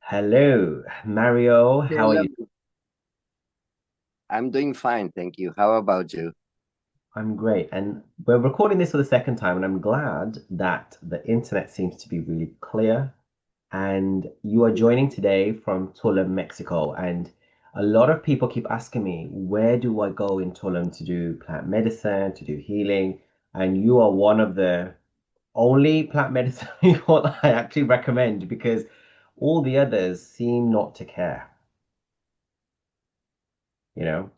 Hello, Mario. How are Hello. you? I'm doing fine, thank you. How about you? I'm great. And we're recording this for the second time, and I'm glad that the internet seems to be really clear. And you are joining today from Tulum, Mexico. And a lot of people keep asking me, where do I go in Tulum to do plant medicine, to do healing? And you are one of the only plant medicine people I actually recommend because all the others seem not to care, you know?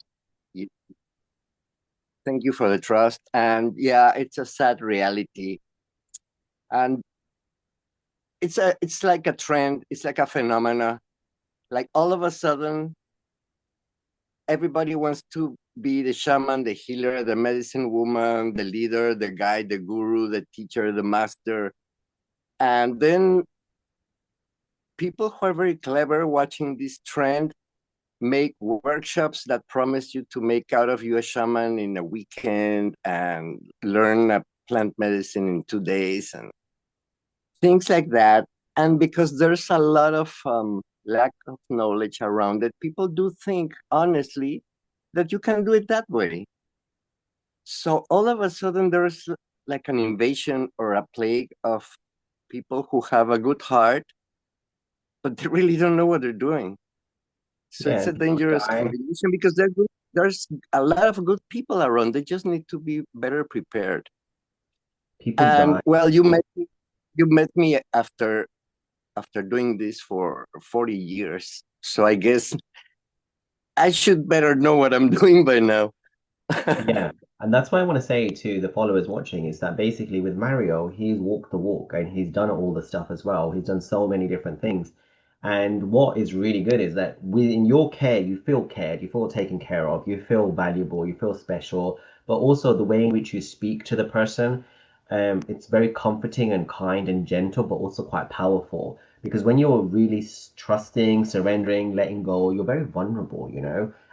You- Thank you for the trust. And yeah, it's a sad reality. And it's like a trend, it's like a phenomena. Like all of a sudden, everybody wants to be the shaman, the healer, the medicine woman, the leader, the guide, the guru, the teacher, the master. And then people who are very clever watching this trend make workshops that promise you to make out of you a shaman in a weekend and learn a plant medicine in 2 days and things like that. And because there's a lot of lack of knowledge around it, people do think honestly that you can do it that way. So all of a sudden, there's like an invasion or a plague of people who have a good heart, but they really don't know what they're doing. So Yeah, it's a and people dangerous die. combination because there's a lot of good people around. They just need to be better prepared. People And die. well, you met me after doing this for 40 years. So I guess I should better know what I'm doing by now. Yeah. And that's what I want to say to the followers watching is that basically with Mario, he's walked the walk and he's done all the stuff as well. He's done so many different things. And what is really good is that within your care, you feel cared, you feel taken care of, you feel valuable, you feel special, but also the way in which you speak to the person, it's very comforting and kind and gentle, but also quite powerful. Because when you're really trusting, surrendering, letting go, you're very vulnerable,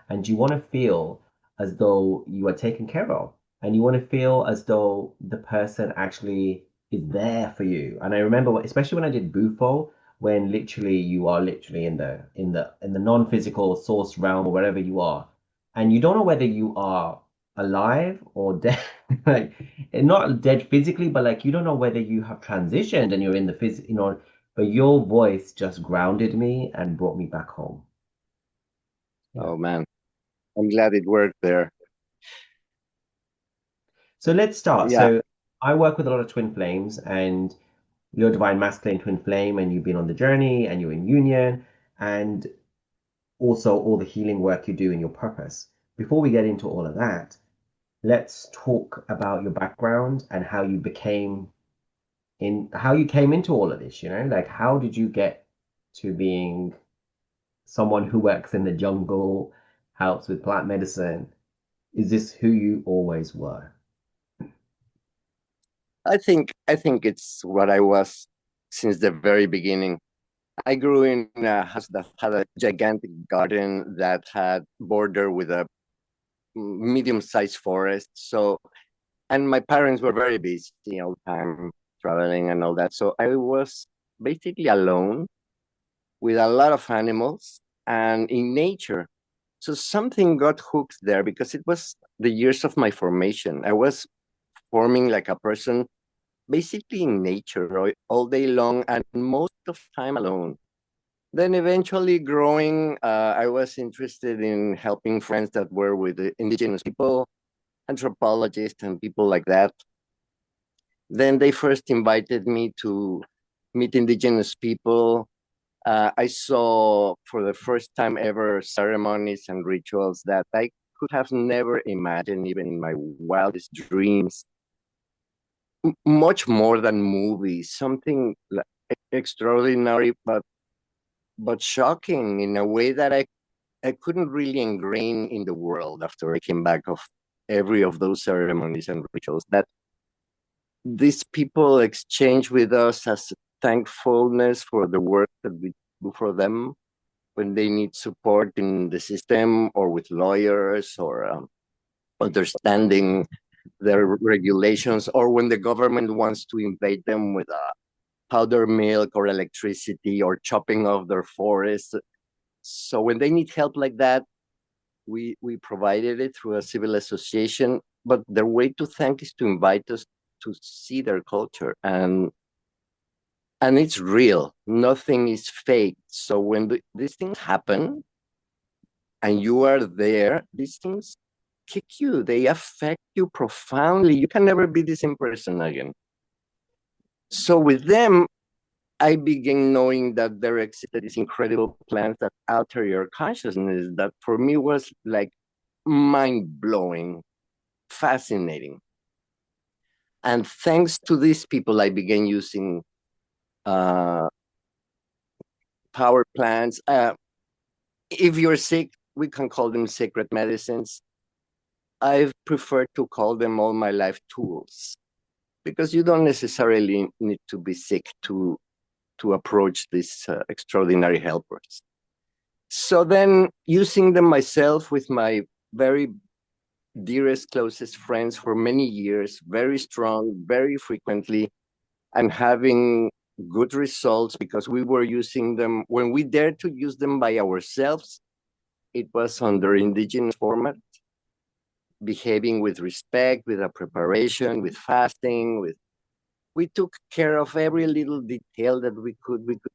and you want to feel as though you are taken care of and you want to feel as though the person actually is there for you. And I remember especially when I did Bufo, when literally you are literally in the non-physical source realm or wherever you are, and you don't know whether you are alive or dead, like not dead physically, but like you don't know whether you have transitioned and you're in the but your voice just grounded me and brought me back home. Yeah. Oh man, I'm glad it worked there. So let's start. Yeah, So I work with a lot of twin flames, and you're divine masculine twin flame, and you've been on the journey, and you're in union, and also all the healing work you do in your purpose. Before we get into all of that, let's talk about your background and how you came into all of this, like how did you get to being someone who works in the jungle, helps with plant medicine? Is this who you always were? I think it's what I was since the very beginning. I grew in a house that had a gigantic garden that had border with a medium-sized forest. So, and my parents were very busy all the time traveling and all that. So I was basically alone with a lot of animals and in nature. So something got hooked there because it was the years of my formation. I was forming like a person basically in nature all day long and most of the time alone. Then eventually growing, I was interested in helping friends that were with the indigenous people, anthropologists and people like that. Then they first invited me to meet indigenous people. I saw for the first time ever ceremonies and rituals that I could have never imagined, even in my wildest dreams. Much more than movies, something extraordinary, but shocking in a way that I couldn't really ingrain in the world after I came back of every of those ceremonies and rituals that these people exchange with us as thankfulness for the work that we do for them when they need support in the system or with lawyers or understanding their regulations or when the government wants to invade them with powder milk or electricity or chopping off their forests. So when they need help like that, we provided it through a civil association. But their way to thank is to invite us to see their culture, and it's real. Nothing is fake. So when these things happen and you are there, these things kick you. They affect you profoundly. You can never be the same person again. So with them, I began knowing that there existed these incredible plants that alter your consciousness. That for me was like mind blowing, fascinating. And thanks to these people, I began using uh, power plants. If you're sick, we can call them sacred medicines. I've preferred to call them all my life tools, because you don't necessarily need to be sick to approach these extraordinary helpers. So then, using them myself with my very dearest, closest friends for many years, very strong, very frequently, and having good results because we were using them when we dared to use them by ourselves. It was under indigenous format, behaving with respect, with a preparation, with fasting, with we took care of every little detail that we could. We could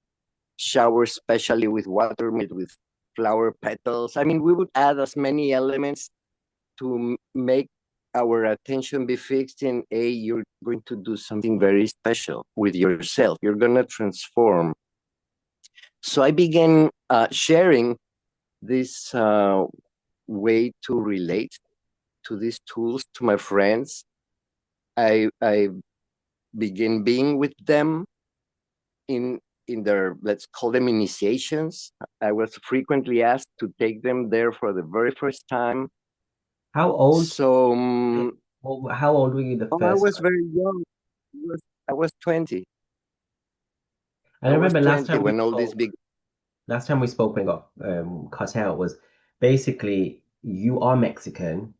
shower specially with water made with flower petals. I mean, we would add as many elements to make our attention be fixed in you're going to do something very special with yourself. You're going to transform. So I began sharing this way to relate to these tools to my friends. I began being with them in their, let's call them, initiations. I was frequently asked to take them there for the very first time. How old? So How old were you the I first was time? very young. I was 20. And I I was remember 20 when all these big. last time we spoke when it got cut out was basically you are Mexican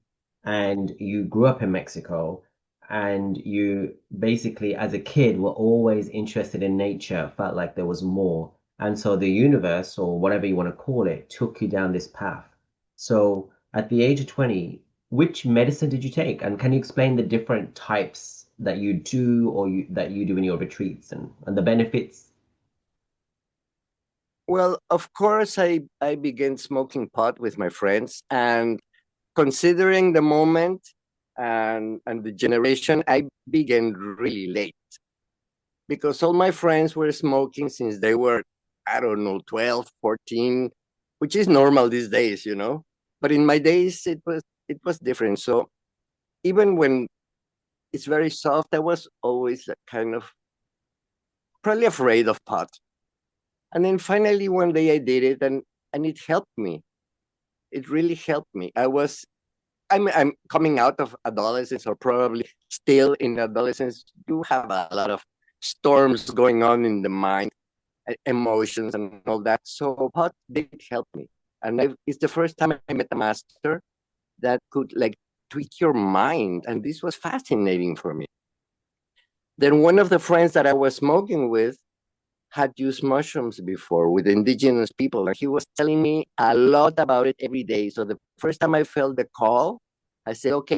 and you grew up in Mexico and you basically as a kid were always interested in nature, felt like there was more. And so the universe or whatever you want to call it took you down this path. So at the age of 20, which medicine did you take? And can you explain the different types that you do or that you do in your retreats and the benefits? Well, of course, I began smoking pot with my friends, and considering the moment and the generation, I began really late because all my friends were smoking since they were, I don't know, 12, 14, which is normal these days, you know. But in my days, it was different. So even when it's very soft, I was always kind of probably afraid of pot. And then finally one day I did it, and it helped me. It really helped me. I'm coming out of adolescence, or probably still in adolescence. You have a lot of storms going on in the mind, emotions and all that. So pot did help me. And it's the first time I met a master that could like tweak your mind. And this was fascinating for me. Then one of the friends that I was smoking with had used mushrooms before with indigenous people, and he was telling me a lot about it every day. So the first time I felt the call, I said, okay,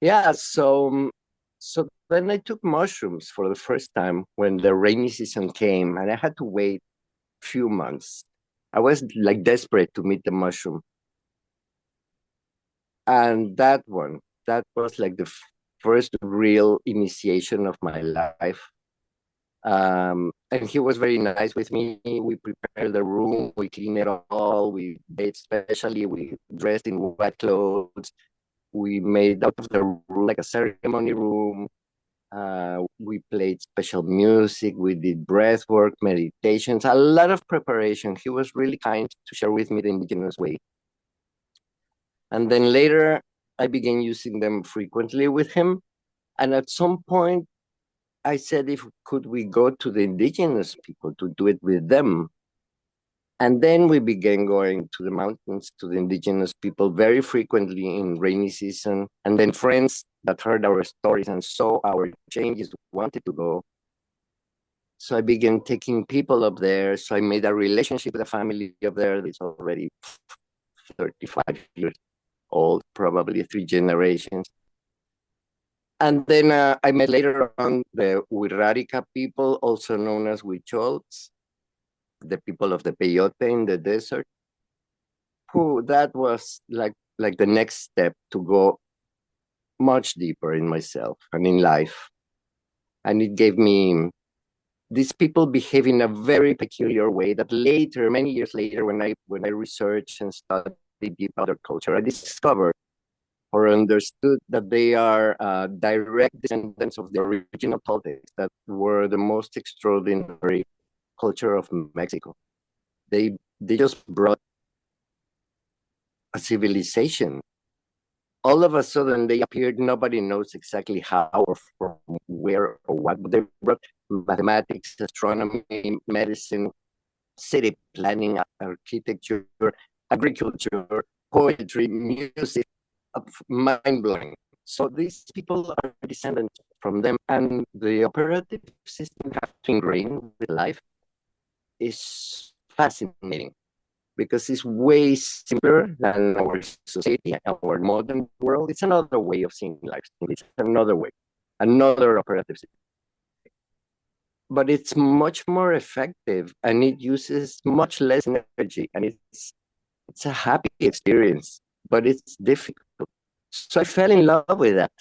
yeah. So then I took mushrooms for the first time when the rainy season came, and I had to wait a few months. I was like desperate to meet the mushroom, and that was like the first real initiation of my life. And he was very nice with me. We prepared the room, we cleaned it all, we bathed specially, we dressed in white clothes, we made out of the room like a ceremony room. We played special music, we did breath work, meditations, a lot of preparation. He was really kind to share with me the indigenous way. And then later, I began using them frequently with him. And at some point, I said, if could we go to the indigenous people to do it with them? And then we began going to the mountains, to the indigenous people very frequently in rainy season. And then friends that heard our stories and saw our changes wanted to go. So I began taking people up there. So I made a relationship with a family up there that's already 35 years old, probably 3 generations. And then I met later on the Wirrárica people, also known as Huichols, the people of the peyote in the desert, who that was like the next step to go much deeper in myself and in life. And it gave me these people behave in a very peculiar way that later, many years later, when I researched and studied deep other culture, I discovered or understood that they are direct descendants of the original Toltecs that were the most extraordinary culture of Mexico. They just brought a civilization. All of a sudden, they appeared. Nobody knows exactly how or from where or what, but they brought mathematics, astronomy, medicine, city planning, architecture, agriculture, poetry, music, mind blowing. So these people are descendants from them, and the operative system have to ingrain with life is fascinating because it's way simpler than our society, our modern world. It's another way of seeing life. It's another way, another operative system. But it's much more effective and it uses much less energy and it's a happy experience, but it's difficult. So I fell in love with that.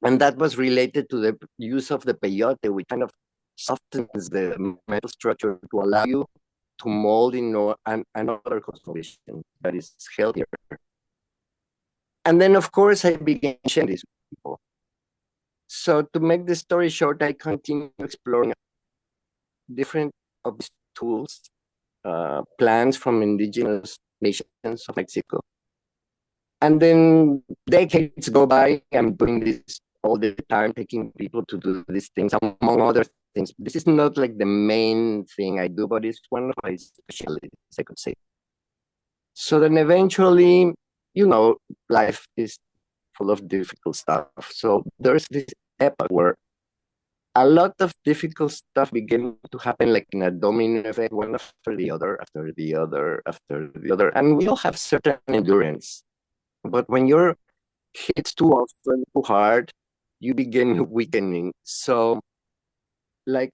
And that was related to the use of the peyote, which kind of softens the metal structure to allow you to mold in another constellation that is healthier. And then, of course, I began sharing this with people. So to make the story short, I continue exploring different of these tools, plans from indigenous nations of Mexico. And then decades go by, I'm doing this all the time, taking people to do these things, among other things. This is not like the main thing I do, but it's one of my specialties, I could say. So then eventually, life is full of difficult stuff. So there's this epoch where a lot of difficult stuff began to happen like in a domino effect, one after the other, after the other, after the other. And we all have certain endurance. But when you're hit too often, too hard, you begin weakening. So like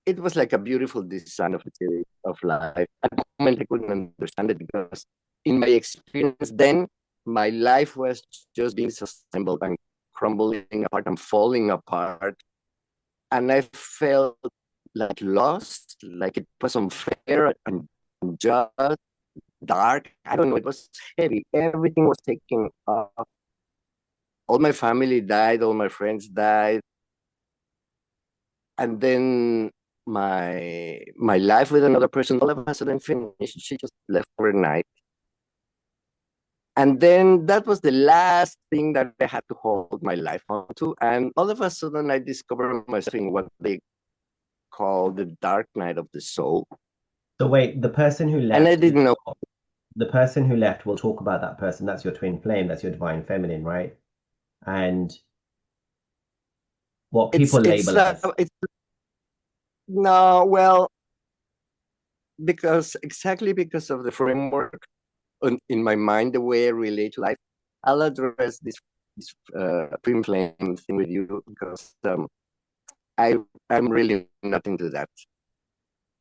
it was like a beautiful design of the series of life. At the moment I couldn't understand it because in my experience then, my life was just being assembled and crumbling apart and falling apart. And I felt like lost, like it was unfair and unjust, dark. I don't know, it was heavy. Everything was taken off. All my family died, all my friends died. And then my life with another person all of a sudden finished. She just left overnight. And then that was the last thing that I had to hold my life onto. And all of a sudden I discovered myself in what they call the dark night of the soul. So wait, the person who And I left, didn't know. the person who left, we'll talk about that person. That's your twin flame, that's your divine feminine, right? And what people label as. It's no, well, because of the framework in my mind, the way I relate to life, I'll address this twin flame thing with you because I'm really not into that.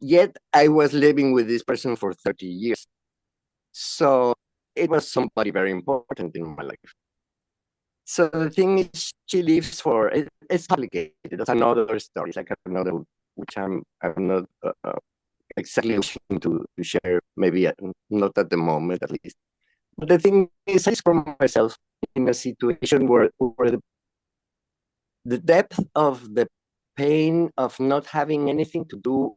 Yet I was living with this person for 30 years. So it was somebody very important in my life. So the thing is, she lives it's complicated. That's another story. It's like another, which I'm not exactly wishing to share, maybe not at the moment at least. But the thing is, I discovered myself in a situation where the depth of the pain of not having anything to do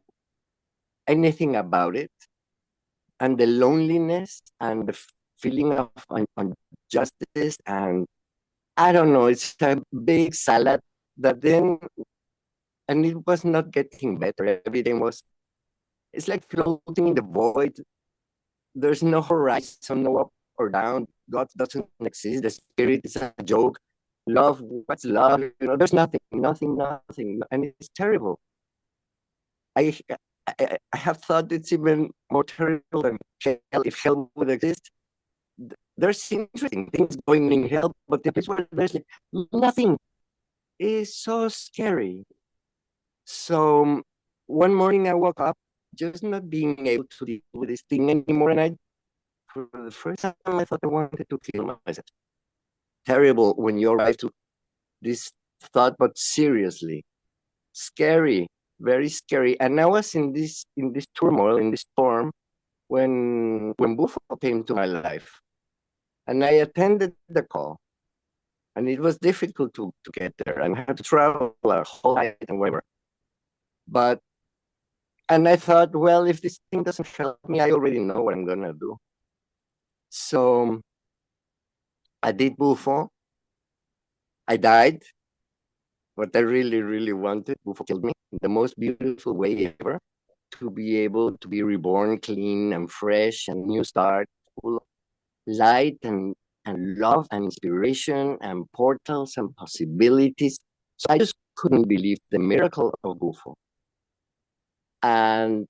anything about it, and the loneliness and the feeling of injustice, and I don't know, it's a big salad that then, and it was not getting better. Everything was, it's like floating in the void. There's no horizon, no up or down. God doesn't exist. The spirit is a joke. Love, what's love? There's nothing, nothing. And it's terrible. I, I have thought it's even more terrible than hell. If hell would exist, there's interesting things going in hell, but the place where there's nothing is so scary. So one morning I woke up just not being able to deal with this thing anymore, and for the first time, I thought I wanted to kill myself. Terrible when you arrive to this thought, but seriously, scary, very scary. And I was in this turmoil, in this storm, when Bufo came to my life, and I attended the call, and it was difficult to get there, and I had to travel a whole night and whatever. But and I thought, well, if this thing doesn't help me, I already know what I'm gonna do. So I did Bufo. I died. What I really, really wanted, Bufo killed me in the most beautiful way ever. To be able to be reborn clean and fresh and new start, full of light and love and inspiration and portals and possibilities. So I just couldn't believe the miracle of Bufo. And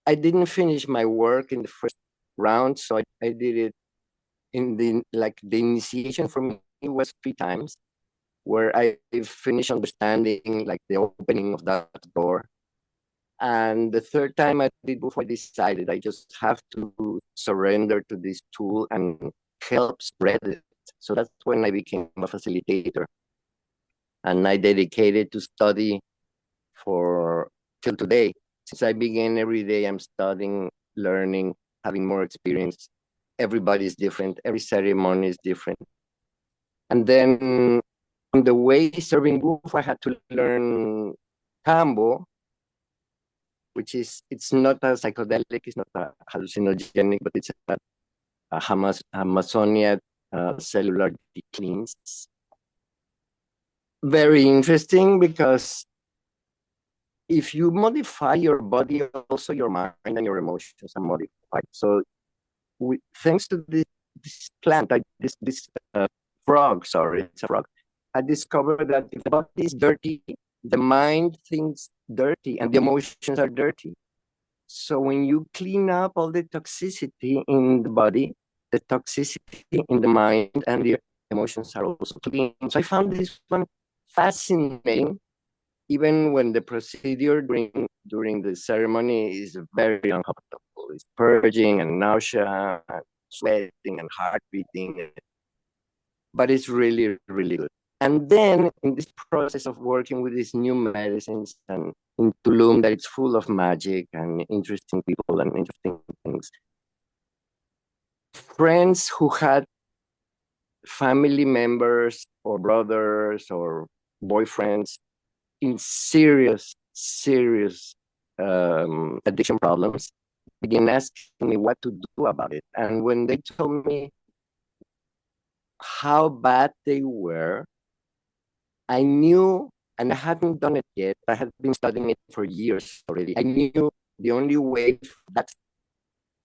I didn't finish my work in the first round, so I did it in the initiation for me was 3 times, where I finished understanding like the opening of that door. And the third time I did Bufo, I decided I just have to surrender to this tool and help spread it. So that's when I became a facilitator. And I dedicated to study for till today. Since I began every day, I'm studying, learning, having more experience. Everybody's different. Every ceremony is different. And then on the way serving Bufo, I had to learn Cambo, which is, it's not a psychedelic, it's not a hallucinogenic, but it's a Amazonia cellular cleanse. Very interesting, because if you modify your body, also your mind and your emotions are modified. So thanks to this plant, this frog, sorry, it's a frog, I discovered that if the body is dirty, the mind thinks dirty and the emotions are dirty. So when you clean up all the toxicity in the body, the toxicity in the mind and the emotions are also clean. So I found this one fascinating, even when the procedure during the ceremony is very uncomfortable. It's purging and nausea, and sweating and heart beating, but it's really, really good. And then in this process of working with these new medicines and in Tulum, that it's full of magic and interesting people and interesting things, friends who had family members or brothers or boyfriends in serious addiction problems began asking me what to do about it. And when they told me how bad they were, I knew, and I hadn't done it yet, I had been studying it for years already. I knew the only way that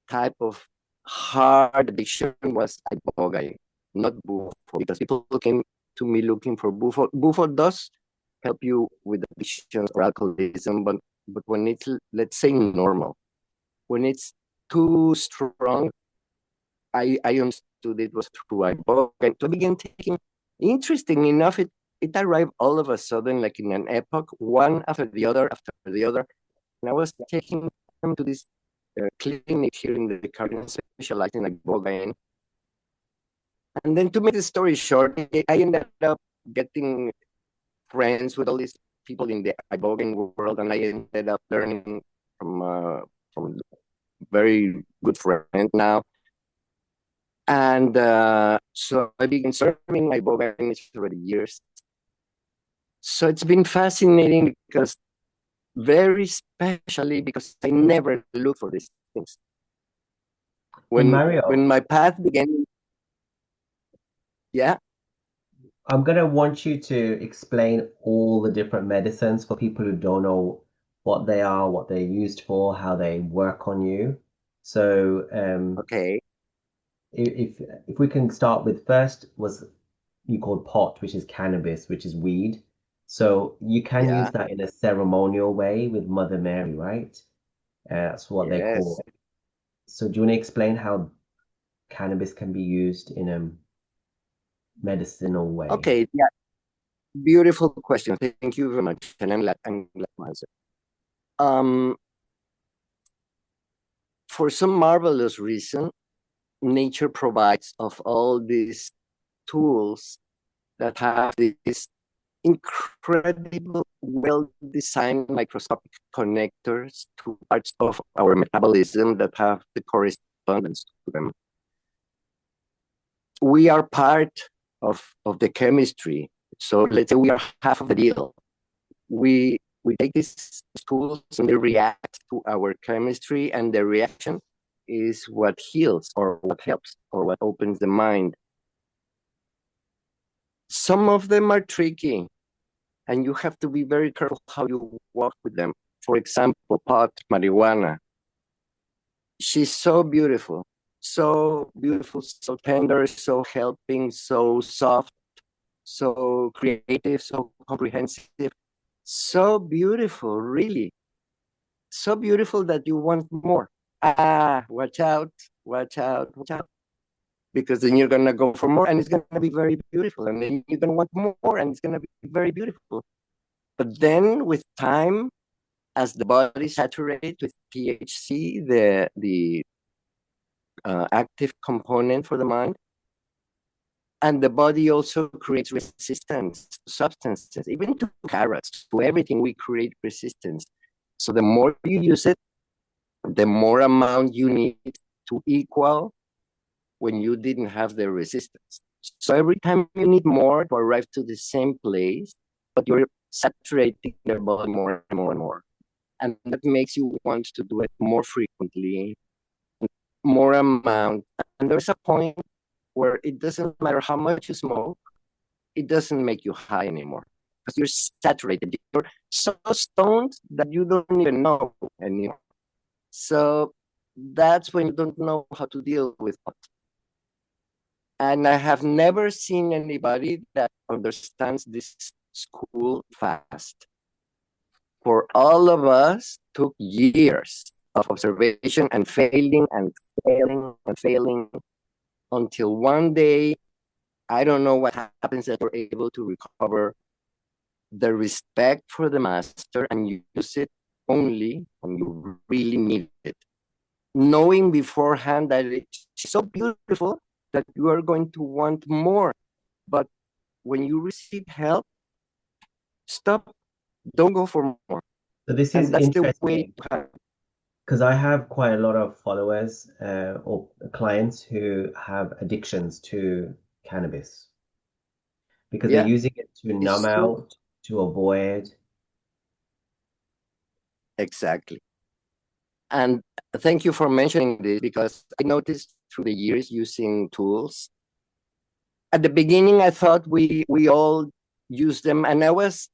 type of hard addiction was ibogaine, not Bufo, because people came to me looking for Bufo. Bufo does help you with addictions or alcoholism, but when it's, let's say, normal, when it's too strong, I understood it was through ibogaine. So I began taking, interesting enough, it arrived all of a sudden, like in an epoch, one after the other, and I was taking them to this clinic here in the Caribbean, specializing in ibogaine. And then to make the story short, I ended up getting friends with all these people in the ibogaine world, and I ended up learning from very good friend now. And so I began serving ibogaine for years. So it's been fascinating, because very specially because I never look for these things. And Mario, When my path began, yeah. I'm gonna want you to explain all the different medicines for people who don't know what they are, what they're used for, how they work on you. So, Okay. if we can start with first was you called pot, which is cannabis, which is weed. So you can use Yeah. that in a ceremonial way with Mother Mary, right? That's what they Yes. call. So do you want to explain how cannabis can be used in a medicinal way? Okay. Yeah. Beautiful question. Thank you very much, and I'm glad to answer. Um, for some marvelous reason, nature provides of all these tools that have this incredible, well-designed microscopic connectors to parts of our metabolism that have the correspondence to them. We are part of the chemistry. So let's say we are half of the deal. We take these tools and they react to our chemistry, and the reaction is what heals or what helps or what opens the mind. Some of them are tricky, and you have to be very careful how you walk with them. For example, pot, marijuana. She's so beautiful, so tender, so helping, so soft, so creative, so comprehensive, so beautiful, really. So beautiful that you want more. Ah, watch out, watch out, watch out. Because then you're gonna go for more and it's gonna be very beautiful. And then you're gonna want more and it's gonna be very beautiful. But then with time, as the body saturates with THC, the active component for the mind, and the body also creates resistance to substances, even to carrots, to everything we create resistance. So the more you use it, the more amount you need to equal when you didn't have the resistance. So every time you need more to arrive to the same place, but you're saturating the body more and more and more. And that makes you want to do it more frequently, more amount. And there's a point where it doesn't matter how much you smoke, it doesn't make you high anymore. Because you're saturated. You're so stoned that you don't even know anymore. So that's when you don't know how to deal with it. And I have never seen anybody that understands this school fast. For all of us, took years of observation and failing and failing and failing until one day, I don't know what happens, that we're able to recover the respect for the master and use it only when you really need it. Knowing beforehand that it's so beautiful that you are going to want more. But when you receive help, stop, don't go for more. So this is And that's the way interesting to have. because I have quite a lot of followers or clients who have addictions to cannabis because they're Yeah, using it to numb it's true. out, to avoid. Exactly. And thank you for mentioning this, because I noticed through the years using tools. At the beginning, I thought we all use them, and I was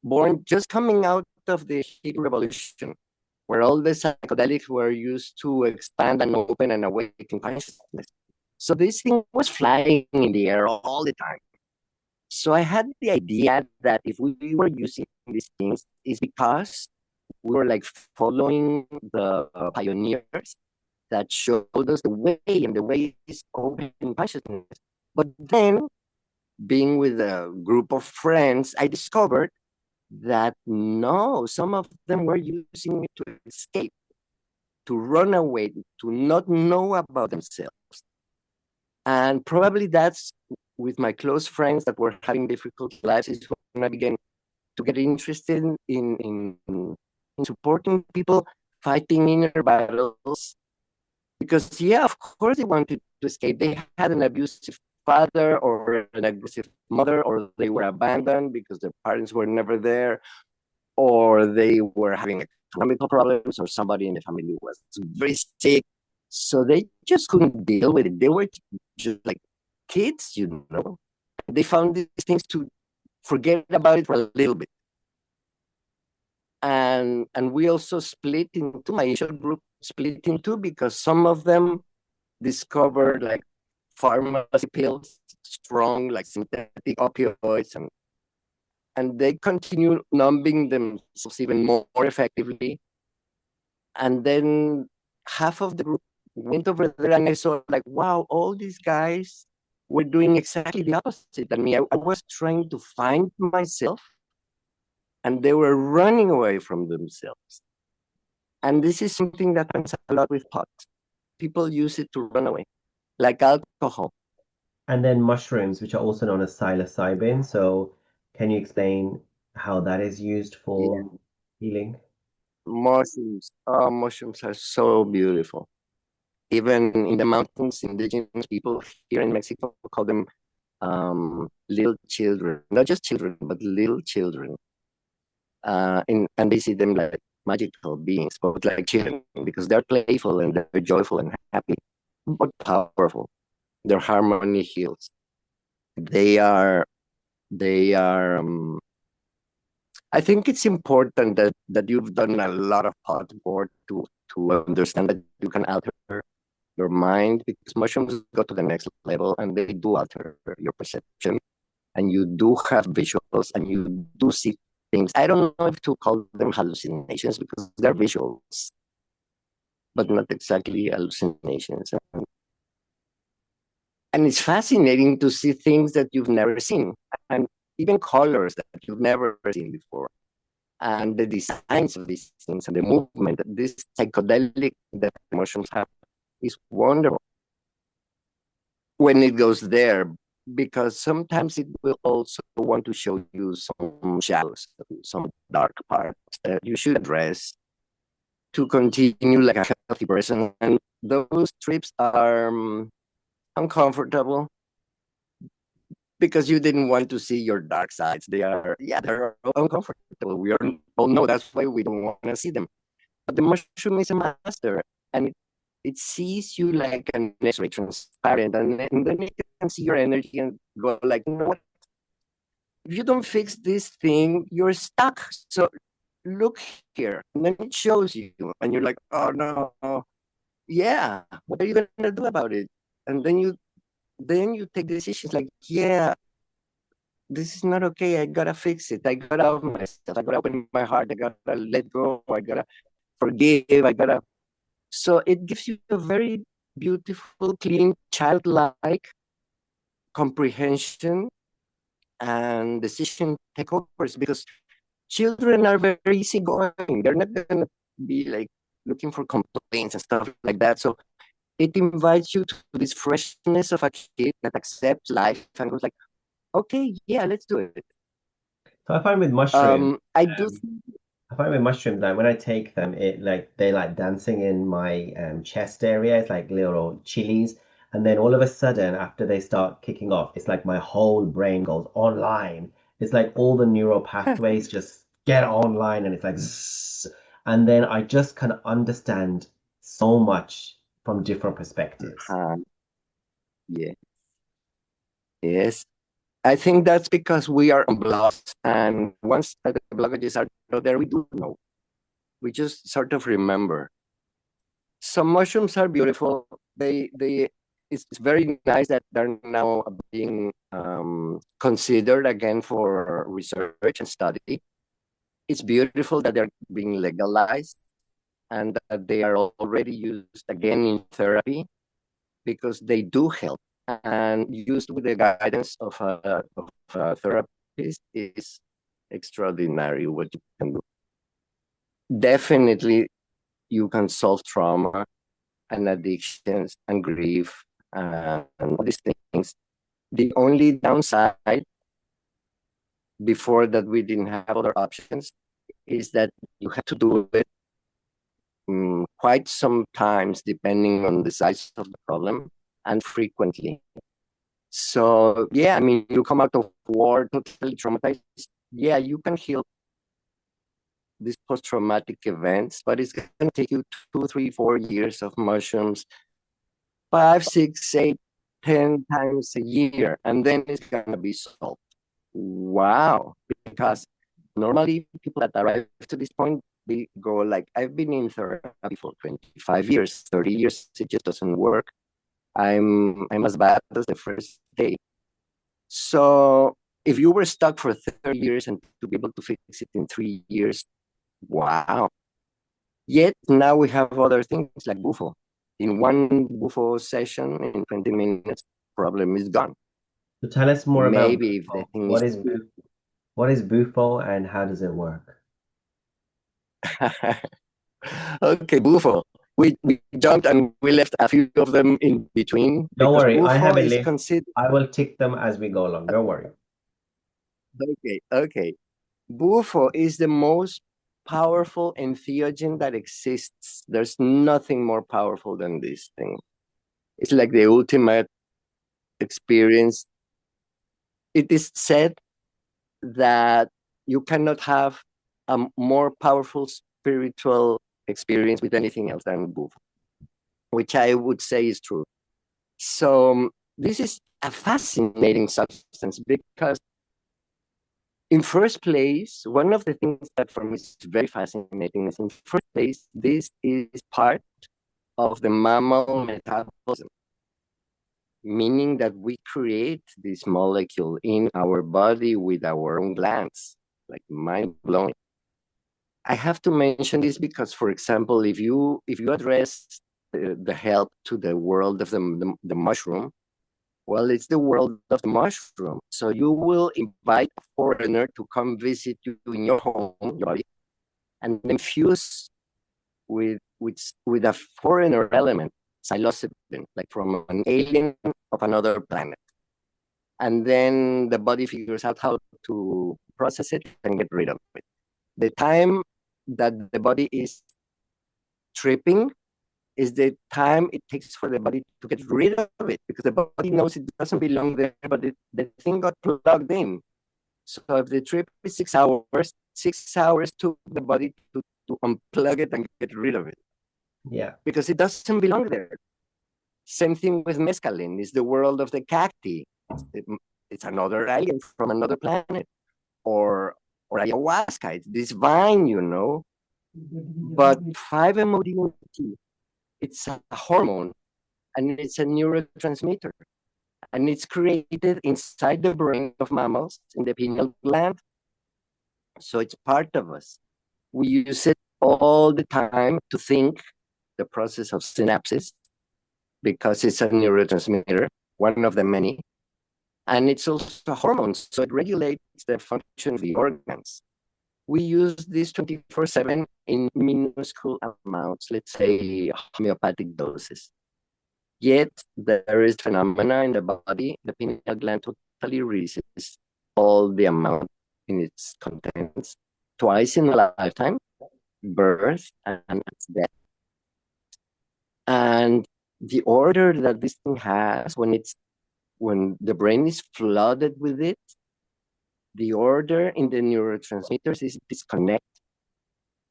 born just coming out of the hippie revolution, where all the psychedelics were used to expand and open and awaken consciousness. So this thing was flying in the air all the time. So I had the idea that if we were using these things, it's because we were like following the pioneers that showed us the way, and the way is open consciousness. But then, being with a group of friends, I discovered that no, some of them were using it to escape, to run away, to not know about themselves. And probably that's with my close friends that were having difficult lives is when I began to get interested in supporting people fighting inner battles. Because, yeah, of course they wanted to escape. They had an abusive father or an aggressive mother, or they were abandoned because their parents were never there, or they were having economical problems, or somebody in the family was very sick. So they just couldn't deal with it. They were just like kids, you know. they found these things to forget about it for a little bit. And we also split into, my initial group split into, because some of them discovered like pharmacy pills, strong like synthetic opioids, and they continue numbing themselves even more effectively. And then half of the group went over there, and I saw like, wow, all these guys were doing exactly the opposite than me. I was trying to find myself, and they were running away from themselves. And this is something that happens a lot with pot. People use it to run away, like alcohol. And then mushrooms, which are also known as psilocybin. So, can you explain how that is used Yeah, for healing? mushrooms. Oh, mushrooms are so beautiful. Even in the mountains, indigenous people here in Mexico call them little children, not just children, but little children. And they see them like magical beings, but like children, because they're playful and they're joyful and happy, but powerful. Their harmony heals. They are, they are. I think it's important that you've done a lot of pot work to understand that you can alter your mind, because mushrooms go to the next level and they do alter your perception, and you do have visuals and you do see things. I don't know if to call them hallucinations, because they're visuals, but not exactly hallucinations. And it's fascinating to see things that you've never seen, and even colors that you've never seen before, and the designs of these things and the movement, this psychedelic that mushrooms have is wonderful when it goes there, because sometimes it will also want to show you some shadows, some dark parts that you should address to continue like a healthy person. And those trips are uncomfortable, because you didn't want to see your dark sides. They are, yeah, they're uncomfortable. We all know that's why we don't want to see them. But the mushroom is a master, and it sees you like an X-ray, transparent, and then it can see your energy and go like, you know what? If you don't fix this thing, you're stuck. So look here, and then it shows you, and you're like, oh no, yeah, what are you gonna do about it? And then you take decisions like, yeah, this is not okay. I gotta fix it. I gotta open myself. I gotta open my heart. I gotta let go. I gotta forgive. I gotta. So it gives you a very beautiful, clean, childlike comprehension and decision takeovers, because children are very easygoing. They're not gonna be like looking for complaints and stuff like that. So it invites you to this freshness of a kid that accepts life and goes like, okay, yeah, let's do it. So I find with mushrooms, I do. I find with mushrooms, like when I take them, it like they like dancing in my chest area. It's like little chilies, and then all of a sudden, after they start kicking off, it's like my whole brain goes online. It's like all the neural pathways just get online, and it's like, zzz, and then I just can understand so much from different perspectives. Yeah, yes. I think that's because we are unblocked, and once the blockages are there, we do know. We just sort of remember. Some mushrooms are beautiful. It's very nice that they're now being considered again for research and study. It's beautiful that they're being legalized and that they are already used again in therapy, because they do help. And used with the guidance of a therapist is extraordinary what you can do. Definitely, you can solve trauma and addictions and grief and all these things. The only downside, before that we didn't have other options, is that you have to do it quite sometimes, depending on the size of the problem, and frequently. So yeah, I mean, you come out of war totally traumatized. Yeah, you can heal these post-traumatic events, but it's going to take you 2, 3, 4 years of mushrooms, 5, 6, 8. 10 times a year, and then it's gonna be solved. Wow. Because normally people that arrive to this point, they go like, I've been in therapy for 25 years, 30 years, it just doesn't work. I'm as bad as the first day. So if you were stuck for 30 years and to be able to fix it in 3 years, wow. Yet now we have other things like Bufo. In one Bufo session, in 20 minutes, problem is gone. So tell us more about Maybe if the Bufo. thing is What is Bufo and how does it work? okay, Bufo. We jumped and we left a few of them in between Don't because worry, I Bufo have a is list. considered. I will tick them as we go along. Don't worry. Okay. Bufo is the most powerful entheogen that exists. There's nothing more powerful than this thing. It's like the ultimate experience. It is said that you cannot have a more powerful spiritual experience with anything else than Bufo, which I would say is true. So this is a fascinating substance because in first place, one of the things that for me is very fascinating is in first place, this is part of the mammal metabolism, meaning that we create this molecule in our body with our own glands, like mind blowing. I have to mention this because, for example, if you address the help to the world of the mushroom, well, it's the world of the mushroom. So you will invite a foreigner to come visit you in your home, your body, and then fuse with a foreigner element, psilocybin, like from an alien of another planet. And then the body figures out how to process it and get rid of it. The time that the body is tripping is the time it takes for the body to get rid of it because the body knows it doesn't belong there, but the thing got plugged in. So if the trip is 6 hours, 6 hours took the body to unplug it and get rid of it. Yeah. Because it doesn't belong there. Same thing with mescaline. It's the world of the cacti. It's another alien from another planet. Or ayahuasca. It's this vine, But 5-MeO-DMT, it's a hormone and it's a neurotransmitter. And it's created inside the brain of mammals in the pineal gland. So it's part of us. We use it all the time to think the process of synapses because it's a neurotransmitter, one of the many. And it's also a hormone, so it regulates the function of the organs. We use this 24/7 in minuscule amounts, let's say homeopathic doses. Yet there is phenomena in the body, the pineal gland totally resists all the amount in its contents twice in a lifetime, birth and death. And the order that this thing has when the brain is flooded with it, the order in the neurotransmitters is disconnect.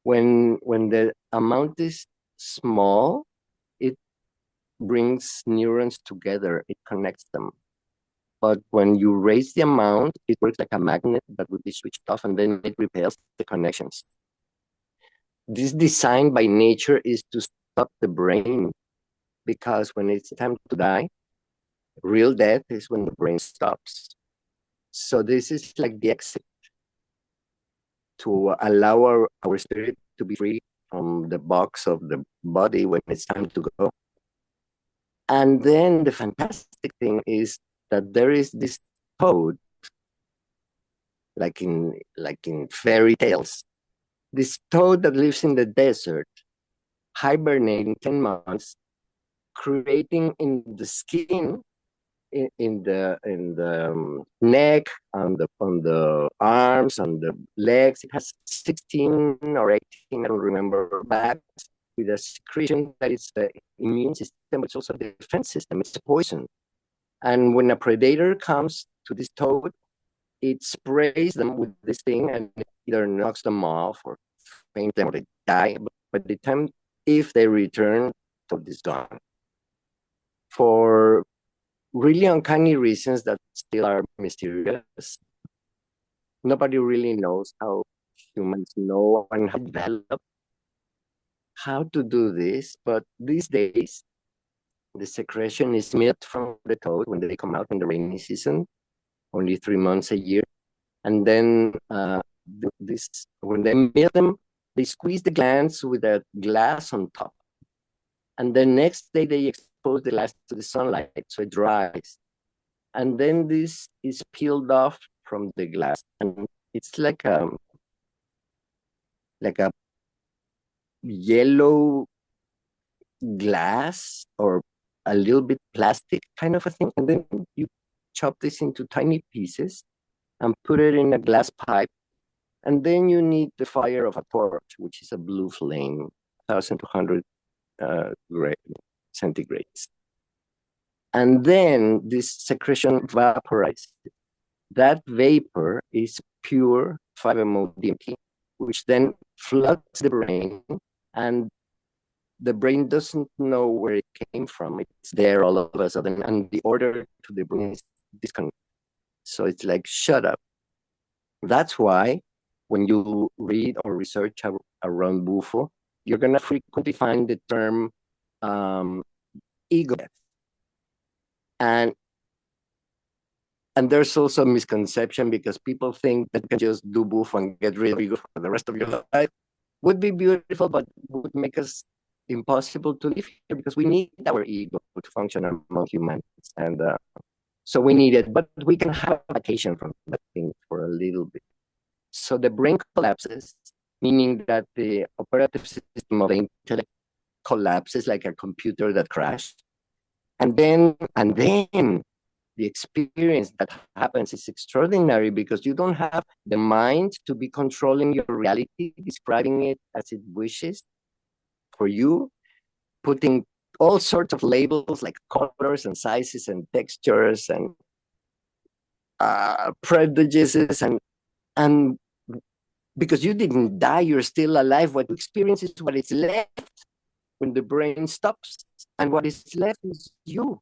When the amount is small, it brings neurons together, it connects them. But when you raise the amount, it works like a magnet that would be switched off and then it repels the connections. This design by nature is to stop the brain because when it's time to die, real death is when the brain stops. So this is like the exit to allow our spirit to be free from the box of the body when it's time to go. And then the fantastic thing is that there is this toad, like in fairy tales, this toad that lives in the desert, hibernating 10 months, creating in the skin, in the neck, on the arms, on the legs. It has 16 or 18, I don't remember, bags with a secretion that is the immune system, but it's also the defense system. It's a poison. And when a predator comes to this toad, it sprays them with this thing and it either knocks them off or faint them or they die. But the time, if they return, toad is gone. For really uncanny reasons that still are mysterious. Nobody really knows how humans know and have developed how to do this, but these days, the secretion is milked from the toad when they come out in the rainy season, only 3 months a year. And then when they milk them, they squeeze the glands with a glass on top. And then next day, they expose the glass to the sunlight so it dries. And then this is peeled off from the glass. And it's like a yellow glass or a little bit plastic kind of a thing. And then you chop this into tiny pieces and put it in a glass pipe. And then you need the fire of a torch, which is a blue flame, 1,200 centigrades. And then this secretion vaporizes. That vapor is pure 5-MeO-DMT, which then floods the brain, and the brain doesn't know where it came from. It's there all of a sudden, and the order to the brain is disconnected. So it's like, shut up. That's why when you read or research around Bufo, you're going to frequently find the term ego death. And there's also a misconception because people think that you can just do Bufo and get rid of ego for the rest of your life. Would be beautiful, but would make us impossible to live here because we need our ego to function among humans. And so we need it, but we can have a vacation from that thing for a little bit. So the brain collapses, meaning that the operative system of the intellect collapses like a computer that crashed. And then the experience that happens is extraordinary because you don't have the mind to be controlling your reality, describing it as it wishes for you, putting all sorts of labels like colors and sizes and textures and prejudices and because you didn't die, you're still alive. What you experience is what is left when the brain stops, and what is left is you.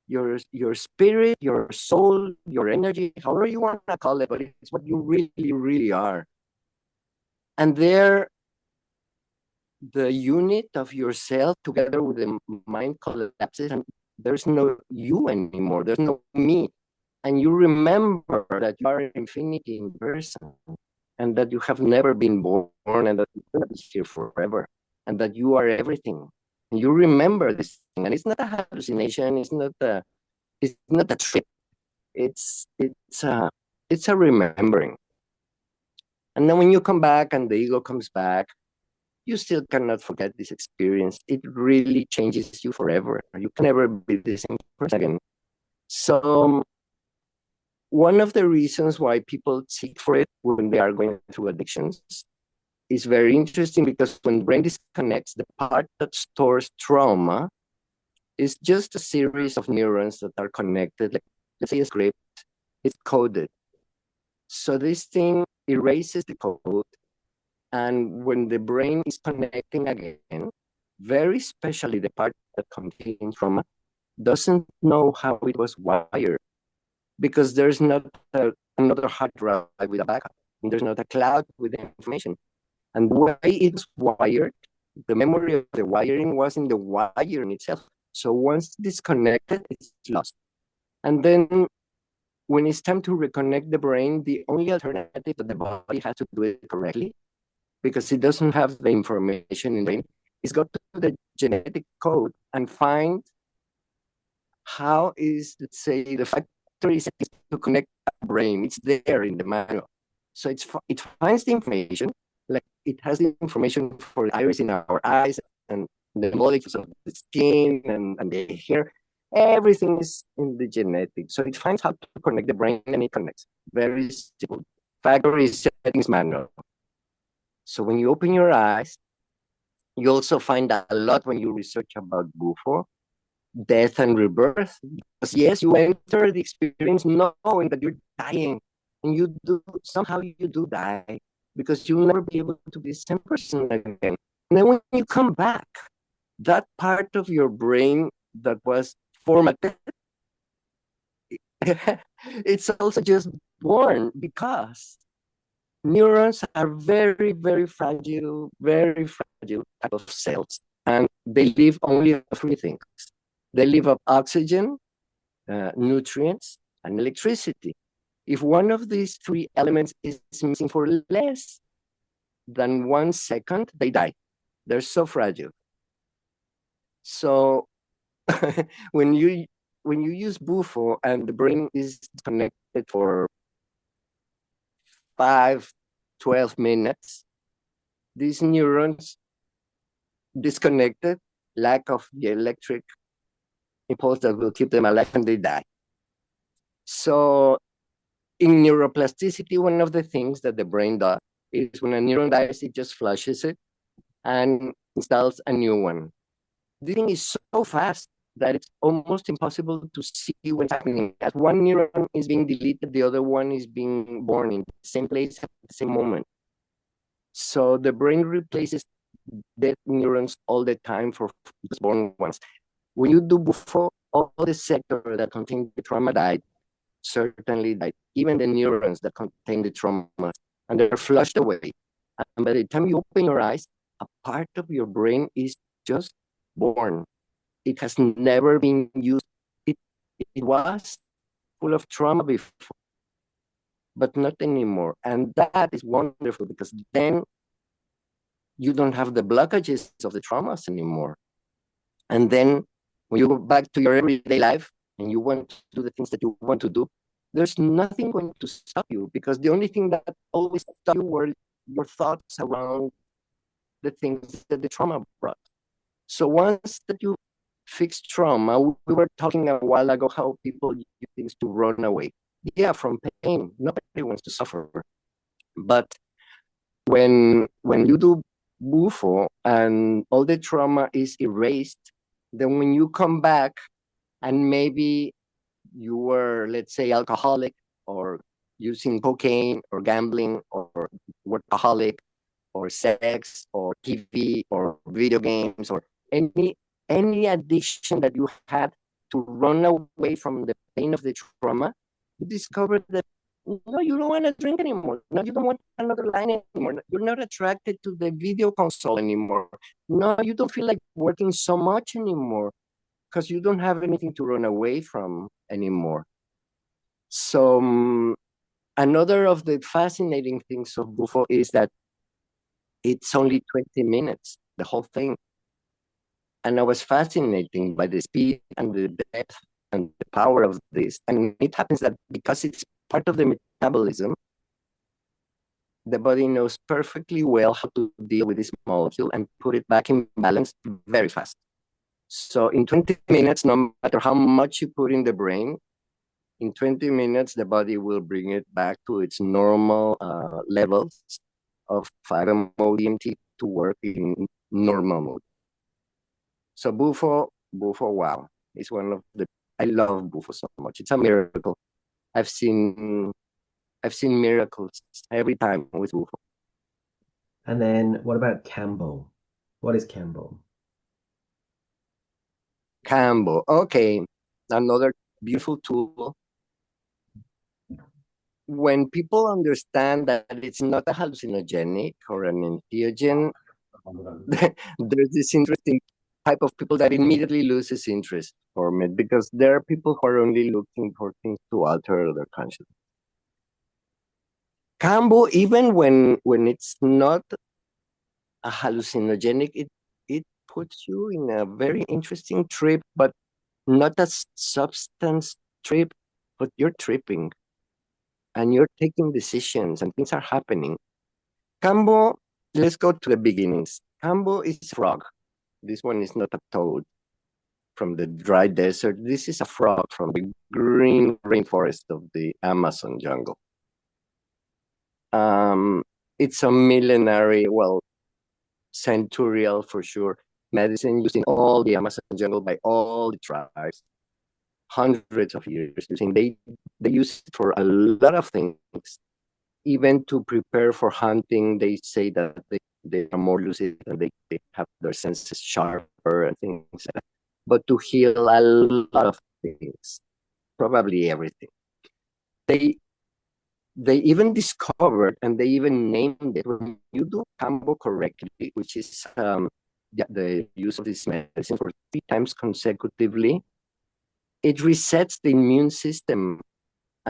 Your spirit, your soul, your energy, however you want to call it, but it's what you really, really are. And there, the unit of yourself together with the mind collapses, and there's no you anymore. There's no me. And you remember that you are infinity in person, and that you have never been born, and that you're going to be here forever, and that you are everything. And you remember this thing, and it's not a hallucination. It's not a trip. It's a remembering. And then when you come back and the ego comes back, you still cannot forget this experience. It really changes you forever. You can never be the same person again. So one of the reasons why people seek for it when they are going through addictions is very interesting because when the brain disconnects, the part that stores trauma is just a series of neurons that are connected, like let's say a script, it's coded. So this thing erases the code, and when the brain is connecting again, very especially the part that contains trauma, doesn't know how it was wired because there's not another hard drive with a backup, and there's not a cloud with the information. And the way it's wired, the memory of the wiring was in the wiring itself. So once disconnected, it's lost. And then when it's time to reconnect the brain, the only alternative that the body has to do it correctly, because it doesn't have the information in the brain, is go to the genetic code and find how is, let's say, the factory settings to connect the brain. It's there in the manual. So it finds the information, like it has the information for the iris in our eyes and the molecules of the skin and the hair. Everything is in the genetics. So it finds how to connect the brain and it connects. Very simple. Factory settings manual. So when you open your eyes, you also find a lot when you research about Bufo, death and rebirth. Because yes, you enter the experience knowing that you're dying. And somehow you do die because you'll never be able to be the same person again. And then when you come back, that part of your brain that was formatted it's also just born because neurons are very fragile type of cells, and they live only of three things. They live of oxygen, nutrients, and electricity. If one of these three elements is missing for less than 1 second, they die. They're so fragile. So when you use bufo and the brain is disconnected for 5-12 minutes, these neurons disconnected, lack of the electric impulse that will keep them alive, and they die. So in neuroplasticity, one of the things that the brain does is when a neuron dies, it just flushes it and installs a new one. This thing is so fast that it's almost impossible to see what's happening. As one neuron is being deleted, the other one is being born in the same place at the same moment. So the brain replaces dead neurons all the time for born ones. When you do bufo, all the sector that contain the trauma died, certainly died, even the neurons that contain the trauma, and they're flushed away. And by the time you open your eyes, a part of your brain is just born. It has never been used. It was full of trauma before, but not anymore. And that is wonderful because then you don't have the blockages of the traumas anymore. And then when you go back to your everyday life and you want to do the things that you want to do, there's nothing going to stop you, because the only thing that always stopped you were your thoughts around the things that the trauma brought. So once that you fix trauma, we were talking a while ago how people use things to run away. Yeah, from pain. Nobody wants to suffer. But when you do bufo and all the trauma is erased, then when you come back and maybe you were, let's say, alcoholic or using cocaine or gambling or workaholic or sex or TV or video games or any addiction that you had to run away from the pain of the trauma, you discover that no, you don't want to drink anymore. No, you don't want another line anymore. You're not attracted to the video console anymore. No, you don't feel like working so much anymore because you don't have anything to run away from anymore. So another of the fascinating things of Bufo is that it's only 20 minutes, the whole thing. And I was fascinated by the speed and the depth and the power of this. And it happens that because it's part of the metabolism, the body knows perfectly well how to deal with this molecule and put it back in balance very fast. So in 20 minutes, no matter how much you put in the brain, in 20 minutes, the body will bring it back to its normal levels of 5-MeO-DMT to work in normal mode. So Bufo, wow, is one of the, I love Bufo so much. It's a miracle. I've seen miracles every time with Bufo. And then what about Cambo? What is Cambo? Cambo, okay, another beautiful tool. When people understand that it's not a hallucinogenic or an entheogen, there's this interesting type of people that immediately loses interest for it, because there are people who are only looking for things to alter their consciousness. Cambo, even when it's not a hallucinogenic, it puts you in a very interesting trip, but not a substance trip, but you're tripping and you're taking decisions and things are happening. Cambo, let's go to the beginnings. Cambo is a frog. This one is not a toad from the dry desert. This is a frog from the green rainforest of the Amazon jungle. It's a millenary, well, centurial for sure, medicine used in all the Amazon jungle by all the tribes, hundreds of years using. They use it for a lot of things, even to prepare for hunting. They say that they are more lucid and they have their senses sharper and things like that. But to heal a lot of things, probably everything. They even discovered, and they even named it, when you do combo correctly, which is the use of this medicine for 3 times consecutively, it resets the immune system,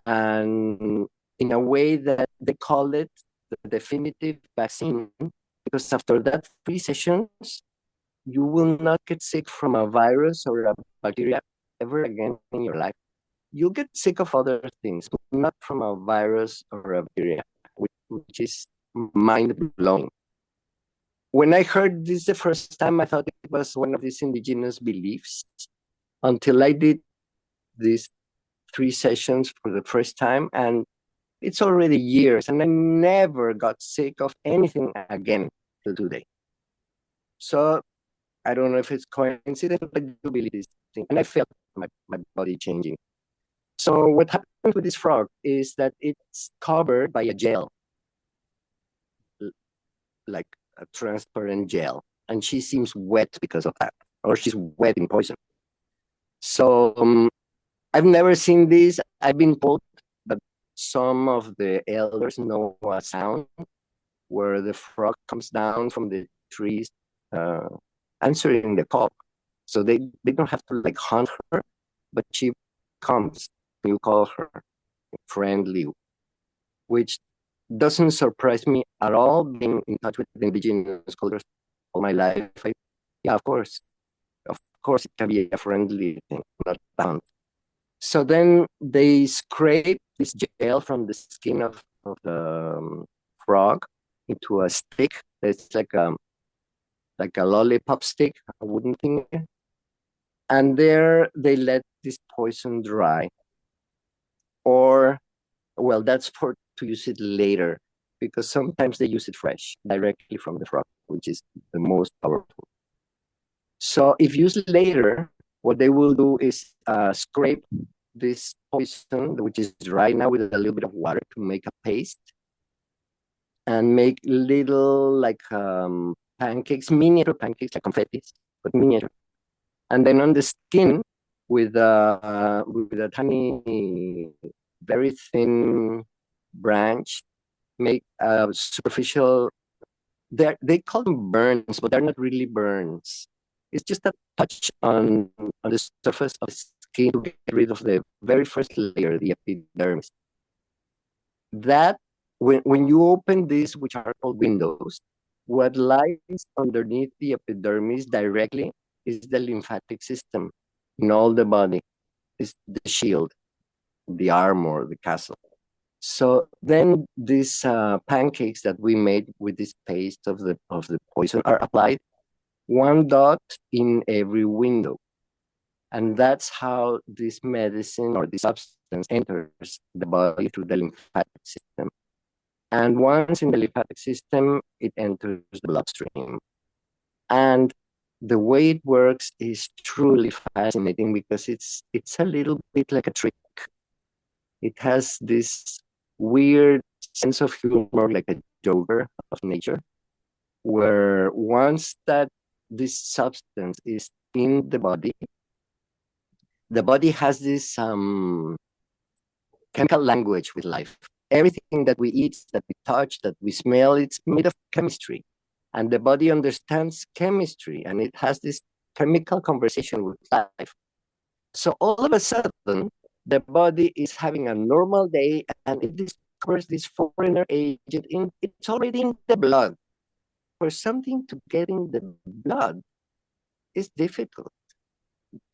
and in a way that they call it the definitive vaccine, because after that 3 sessions, you will not get sick from a virus or a bacteria ever again in your life. You'll get sick of other things, but not from a virus or a bacteria, which is mind-blowing. When I heard this the first time, I thought it was one of these indigenous beliefs, until I did these 3 sessions for the first time, and it's already years, and I never got sick of anything again till today. So I don't know if it's coincidence, but I do believe this thing, and I felt my body changing. So what happened with this frog is that it's covered by a gel, like a transparent gel, and she seems wet because of that, or she's wet in poison. So I've never seen this. I've been told that some of the elders know a sound where the frog comes down from the trees, answering the call. So they don't have to like hunt her, but she comes. You call her friendly, which doesn't surprise me at all, being in touch with the indigenous cultures all my life. Yeah, of course it can be a friendly thing, not bound. So then they scrape this gel from the skin of the frog into a stick. It's like a lollipop stick, a wooden thing, and there they let this poison dry. Or, well, that's for to use it later, because sometimes they use it fresh, directly from the frog, which is the most powerful. So if used later, what they will do is scrape this poison, which is dry now, with a little bit of water to make a paste, and make little like pancakes, miniature pancakes, like confettis, but miniature. And then on the skin, with a tiny, very thin branch, make a superficial. They call them burns, but they're not really burns. It's just a touch on the surface of the skin to get rid of the very first layer, the epidermis. That when you open these, which are called windows, what lies underneath the epidermis directly is the lymphatic system in all the body. Is the shield, the armor, the castle. So then these pancakes that we made with this paste of the poison are applied 1 dot in every window. And that's how this medicine or this substance enters the body through the lymphatic system. And once in the lymphatic system, it enters the bloodstream. And the way it works is truly fascinating, because it's a little bit like a trick. It has this weird sense of humor, like a joker of nature, where once that this substance is in the body has this chemical language with life. Everything that we eat, that we touch, that we smell, it's made of chemistry. And the body understands chemistry, and it has this chemical conversation with life. So all of a sudden, the body is having a normal day, and it discovers this foreigner agent. It's already in the blood. For something to get in the blood is difficult.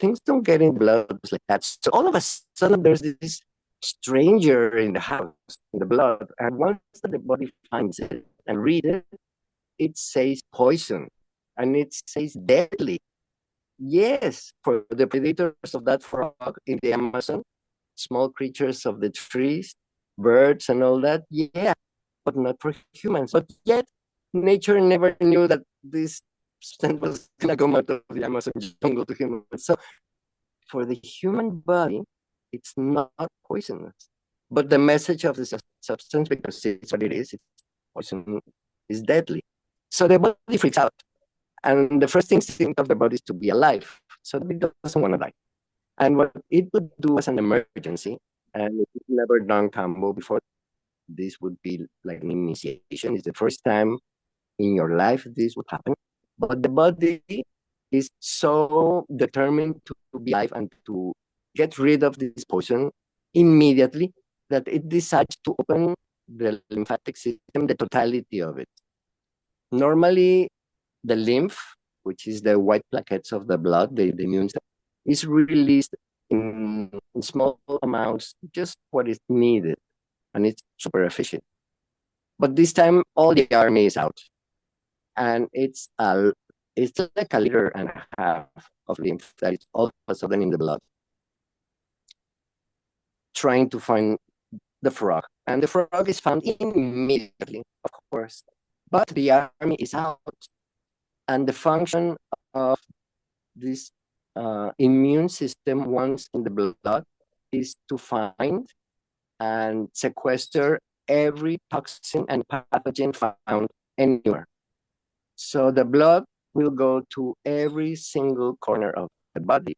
Things don't get in the blood like that. So all of a sudden, there's this stranger in the house, in the blood. And once the body finds it and reads it, it says poison, and it says deadly. Yes, for the predators of that frog in the Amazon, small creatures of the trees, birds and all that, yeah, but not for humans. But yet, nature never knew that this substance was going to come out of the Amazon jungle to humans. So for the human body, it's not poisonous. But the message of the substance, because it's what it is, it's poison, is deadly. So the body freaks out. And the first instinct of the body is to be alive. So it doesn't want to die. And what it would do as an emergency, and if you've never done combo before, this would be like an initiation. It's the first time in your life this would happen. But the body is so determined to be alive and to get rid of this poison immediately that it decides to open the lymphatic system, the totality of it. Normally, the lymph, which is the white plaquettes of the blood, the immune system, is released in small amounts, just what is needed, and it's super efficient. But this time, all the army is out, and it's like a liter and a half of lymph that is all of a sudden in the blood, trying to find the frog. And the frog is found immediately, of course, but the army is out. And the function of this immune system, once in the blood, is to find and sequester every toxin and pathogen found anywhere. So the blood will go to every single corner of the body,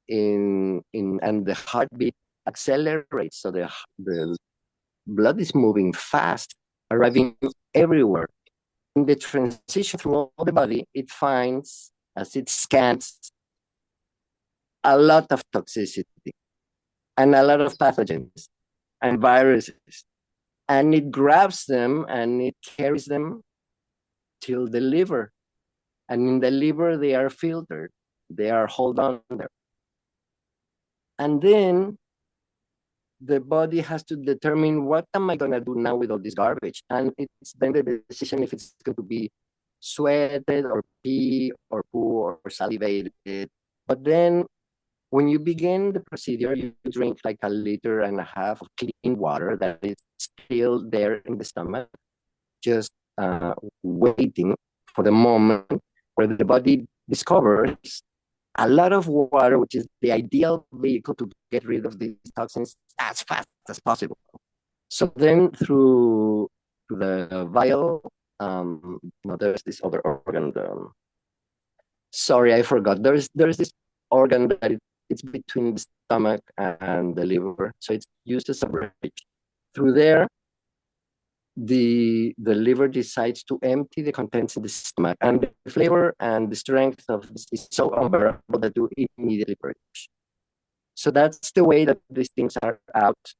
and the heartbeat accelerates. So the blood is moving fast, arriving everywhere. In the transition through all the body, it finds, as it scans, a lot of toxicity and a lot of pathogens and viruses. And it grabs them and it carries them till the liver. And in the liver, they are filtered. They are held on there. And then the body has to determine, what am I going to do now with all this garbage? And it's then the decision if it's going to be sweated or pee or poo or salivated. But then when you begin the procedure, you drink like a liter and a half of clean water that is still there in the stomach, just waiting for the moment where the body discovers a lot of water, which is the ideal vehicle to get rid of these toxins as fast as possible. So then through the vial, there's this other organ. Sorry, I forgot. There's this organ that it's between the stomach and the liver, so it's used as a bridge. Through there, the liver decides to empty the contents in the stomach, and the flavor and the strength of this is so unbearable that you immediately purge. So that's the way that these things are out.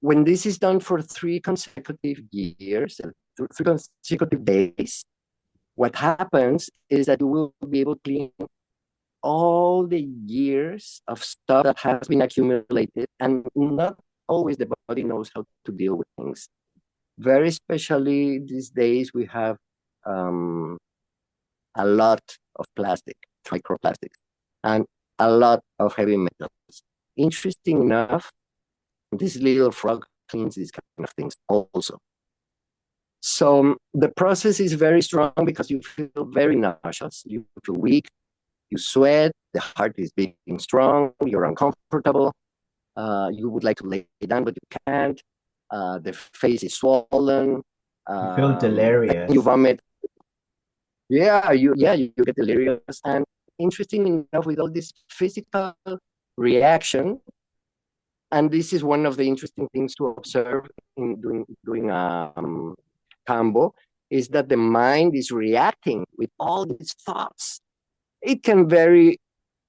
When this is done for 3 consecutive years, 3 consecutive days, what happens is that you will be able to clean all the years of stuff that has been accumulated, and not always the body knows how to deal with things. Very especially these days, we have a lot of plastic, microplastics, and a lot of heavy metals. Interesting enough, this little frog cleans these kind of things also. So the process is very strong because you feel very nauseous, you feel weak, you sweat, the heart is beating strong, you're uncomfortable, you would like to lay down, but you can't. The face is swollen. You feel delirious. You vomit. Yeah, you get delirious. And interesting enough, with all this physical reaction, and this is one of the interesting things to observe in doing combo, is that the mind is reacting with all these thoughts. It can vary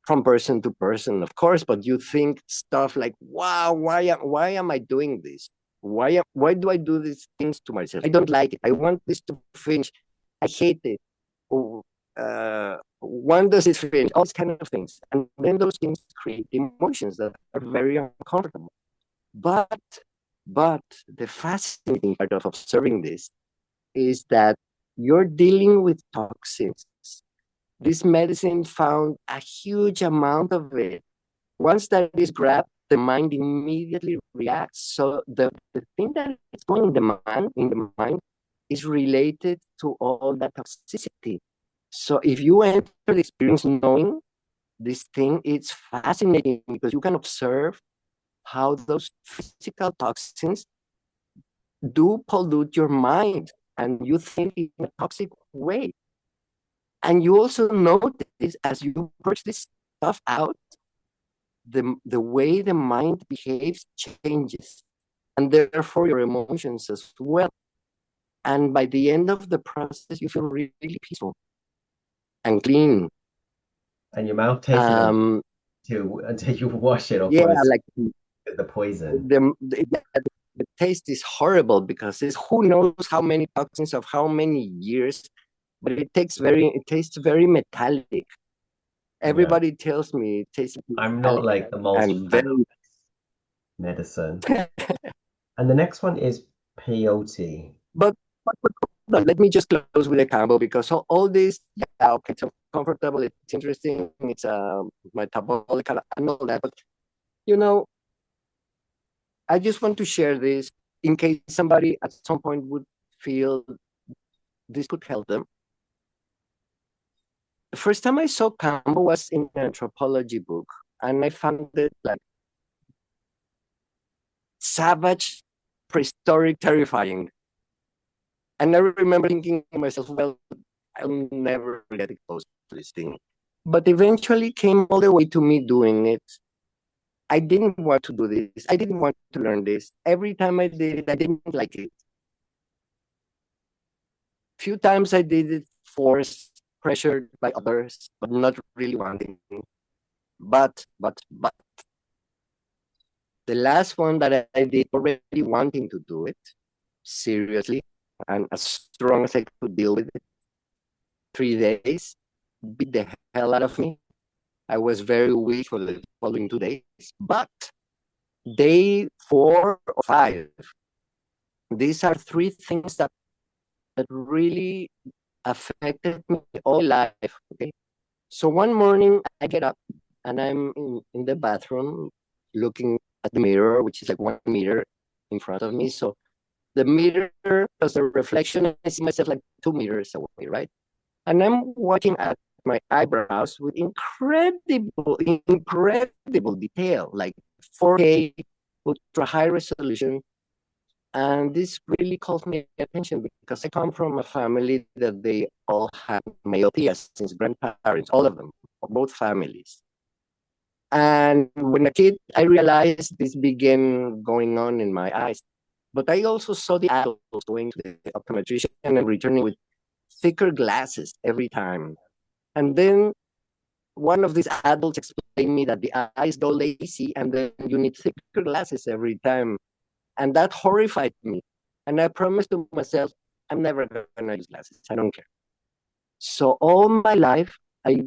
from person to person, of course, but you think stuff like, wow, why am I doing this? Why do I do these things to myself? I don't like it. I want this to finish. I hate it. When does it finish? All these kind of things. And then those things create emotions that are very uncomfortable. But the fascinating part of observing this is that you're dealing with toxins. This medicine found a huge amount of it. Once that is grabbed, the mind immediately reacts. So the thing that is going in the mind is related to all that toxicity. So if you enter the experience knowing this thing, it's fascinating because you can observe how those physical toxins do pollute your mind, and you think in a toxic way. And you also notice, as you purge this stuff out, the way the mind behaves changes, and therefore your emotions as well. And by the end of the process, you feel really, really peaceful and clean. And your mouth tastes a bit too until you wash it or Yeah, fall asleep like with the poison. the taste is horrible because it's who knows how many toxins of how many years, but it tastes very metallic. Yeah. Everybody tells me it tastes I'm not metallic like the most and fan of very. medicine. And the next one is peyote. But let me just close with a combo because all this, yeah, okay, it's comfortable, it's interesting, it's metabolic and all that. But you know, I just want to share this in case somebody at some point would feel this could help them. The first time I saw combo was in an anthropology book, and I found it like savage, prehistoric, terrifying. And I remember thinking to myself, well, I'll never get close to this thing. But eventually came all the way to me doing it. I didn't want to do this. I didn't want to learn this. Every time I did it, I didn't like it. Few times I did it forced, pressured by others, but not really wanting. But the last one that I did already wanting to do it seriously and as strong as I could deal with it, 3 days, beat the hell out of me. I was very weak for the following 2 days, but day 4 or 5, these are three things that really affected me all life. Okay. So one morning I get up and I'm in the bathroom looking at the mirror, which is like 1 meter in front of me. So the mirror plus the reflection, I see myself like 2 meters away, right? And I'm watching at my eyebrows with incredible detail, like 4K, ultra high resolution. And this really caught my attention because I come from a family that they all had myopia since grandparents, all of them, both families. And when a kid, I realized this began going on in my eyes. But I also saw the adults going to the optometrician and returning with thicker glasses every time. And then one of these adults explained me that the eyes go lazy and then you need thicker glasses every time. And that horrified me. And I promised to myself, I'm never going to use glasses. I don't care. So all my life, I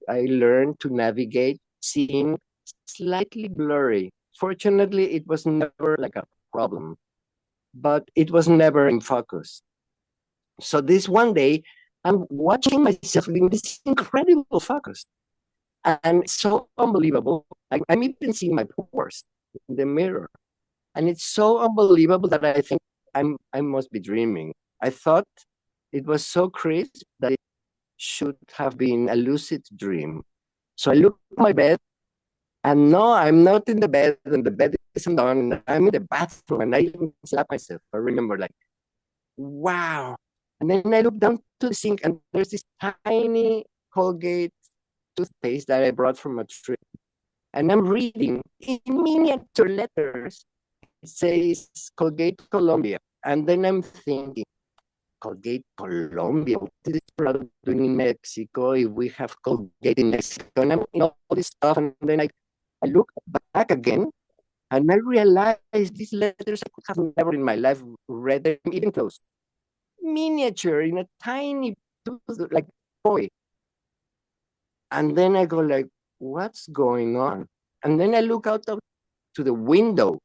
learned to navigate seeing slightly blurry. Fortunately, it was never like a problem, but it was never in focus. So this one day, I'm watching myself in this incredible focus. And it's so unbelievable. I'm even seeing my pores in the mirror. And it's so unbelievable that I think I must be dreaming. I thought it was so crisp that it should have been a lucid dream. So I look at my bed, and no, I'm not in the bed, and the bed isn't on. I'm in the bathroom, and I even slap myself. I remember, like, wow. And then I look down to the sink, and there's this tiny Colgate toothpaste that I brought from a trip. And I'm reading in miniature letters. It says Colgate Colombia. And then I'm thinking, Colgate Colombia, what is this product doing in Mexico? If we have Colgate in Mexico, and I'm all this stuff. And then I look back again and I realize these letters I could have never in my life read them even close. Miniature in a tiny like toy. And then I go like, what's going on? And then I look out to the window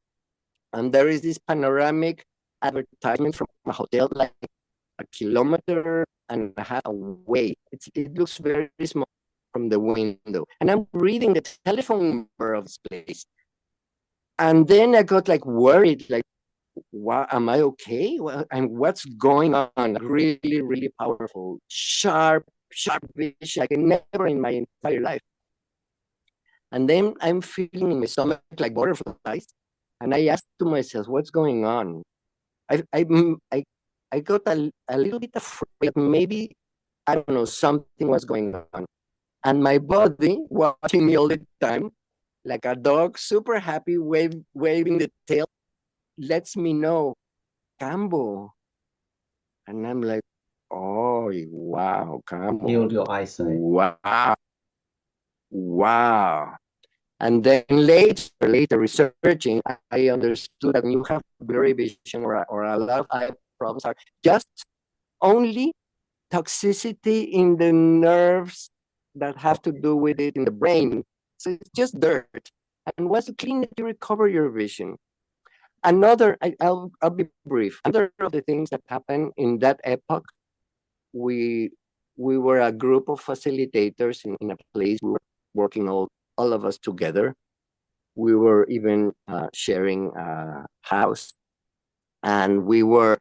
and there is this panoramic advertisement from a hotel like a kilometer and a half away. It looks very small from the window. And I'm reading the telephone number of this place. And then I got like worried, like, what, am I okay? And what's going on? Really, really powerful, sharp vision like never in my entire life. And then I'm feeling in my stomach like butterflies. And I asked to myself, what's going on? I got a little bit afraid. Maybe, I don't know, something was going on. And my body watching me all the time, like a dog, super happy, waving the tail, lets me know, Cambo. And I'm like, oh, wow, Cambo. Healed your eyesight. Wow, wow. And then later researching, I understood that when you have blurry vision or a lot of eye problems are just only toxicity in the nerves that have to do with it in the brain. So it's just dirt. And once you clean it, you recover your vision. I'll be brief. Another of the things that happened in that epoch, we we were a group of facilitators in a place. We were working all of us together. We were even sharing a house, and we were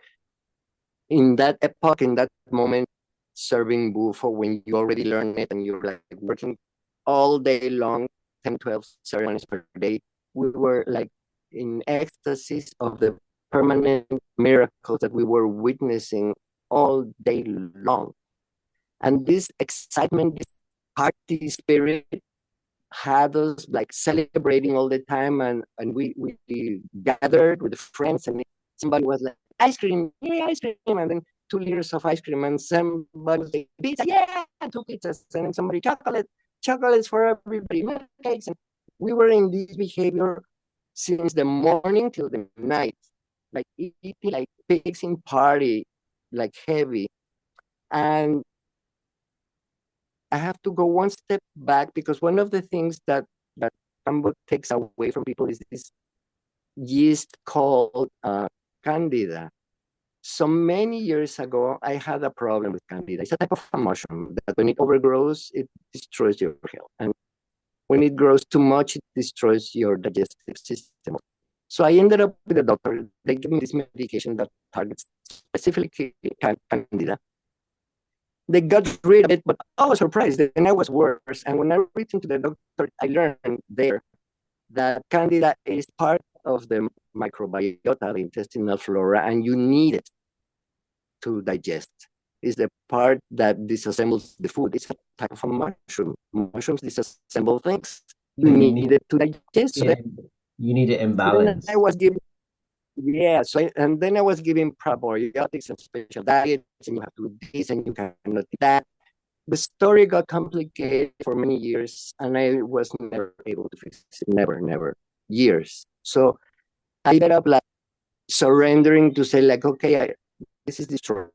in that epoch, in that moment, serving bufo when you already learn it and you're like working all day long, 10, 12 ceremonies per day. We were like in ecstasies of the permanent miracles that we were witnessing all day long. And this excitement, this party spirit had us like celebrating all the time, and we gathered with the friends, and somebody was like, ice cream, yeah, ice cream, and then 2 liters of ice cream, and somebody was like, pizza, yeah, 2 pizzas, and then somebody chocolates for everybody, cakes. And we were in this behavior since the morning till the night, like eating like pigs in party, like heavy. And I have to go one step back, because one of the things that Campbell takes away from people is this yeast called candida. So many years ago, I had a problem with candida. It's a type of a mushroom that when it overgrows, it destroys your health. And when it grows too much, it destroys your digestive system. So I ended up with a doctor. They gave me this medication that targets specifically candida. They got rid of it, but I was surprised, and I was worse. And when I returned to the doctor, I learned there that candida is part of the microbiota, the intestinal flora, and you need it to digest. It's the part that disassembles the food. It's a type of a mushroom. Mushrooms disassemble things. So You need it to digest. So, you need it in so then I balance. was given, yeah, and then I was given probiotics and special diets, and you have to do this, and you cannot do that. The story got complicated for many years, and I was never able to fix it. Never, years. So I ended up like surrendering to say like, okay, this is destroyed,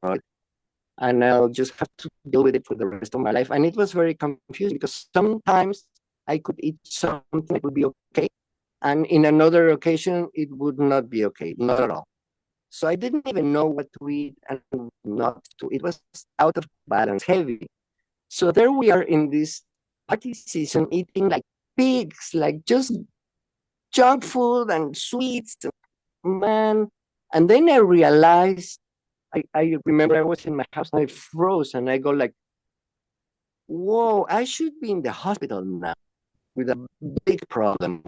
and I'll just have to deal with it for the rest of my life. And it was very confusing, because sometimes I could eat something that would be okay, and in another occasion it would not be okay, not at all. So I didn't even know what to eat and not to. It was out of balance, heavy. So there we are in this party season, eating like pigs, like just junk food and sweets, man. And then I realized, I remember I was in my house and I froze, and I go like, whoa, I should be in the hospital now with a big problem.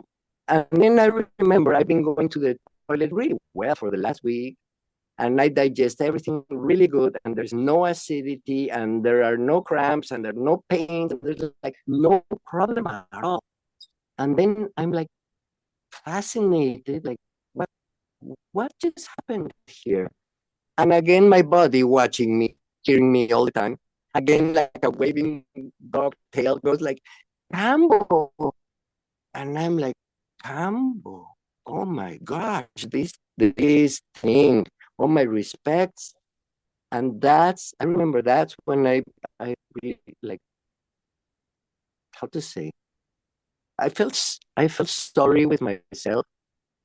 And then I remember I've been going to the toilet really well for the last week, and I digest everything really good, and there's no acidity, and there are no cramps, and there are no pains, and there's like no problem at all. And then I'm like fascinated, like what just happened here? And again, my body watching me, hearing me all the time. Again, like a waving dog tail goes like, Cambo. And I'm like, Cambo. Oh my gosh, this thing. All my respects. And I remember that's when I really like, how to say, I felt sorry with myself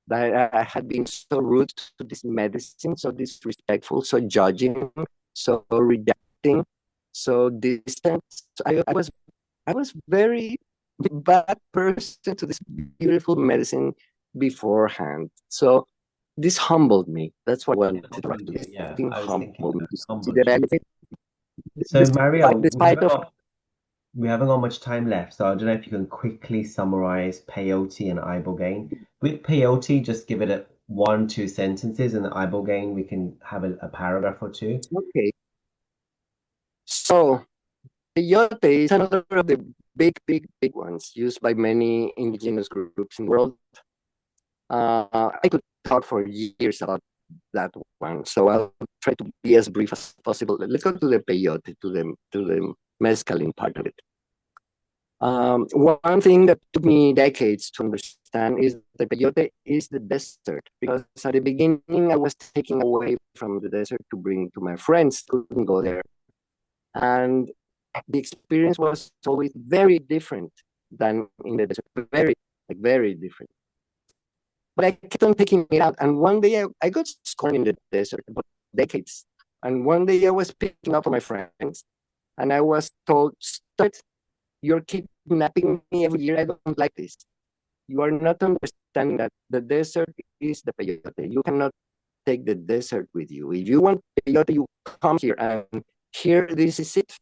that I had been so rude to this medicine, so disrespectful, so judging, so rejecting, so distant. So I was very bad person to this beautiful medicine beforehand. So this humbled me. That's what I It wanted to write. humbled you. This Yeah, thing I was thinking humbled me that. to see Humbled the you. benefit, So Mario, despite of. we haven't got much time left, so I don't know if you can quickly summarize peyote and ibogaine. With peyote, just give it a one, two sentences, and the ibogaine we can have a paragraph or two. Okay, so peyote is another of the big ones used by many indigenous groups in the world. I could talk for years about that one, so I'll try to be as brief as possible. Let's go to the peyote, to the mescaline part of it. One thing that took me decades to understand is the peyote is the desert, because at the beginning I was taken away from the desert to bring to my friends, couldn't go there. And the experience was always very different than in the desert, very different. But I kept on taking it out. And one day I got scorned in the desert for decades. And one day I was picking up for my friends, and I was told, "Stop it. You're kidnapping me every year. I don't like this. You are not understanding that the desert is the peyote. You cannot take the desert with you. If you want peyote, you come here. And here, this is it.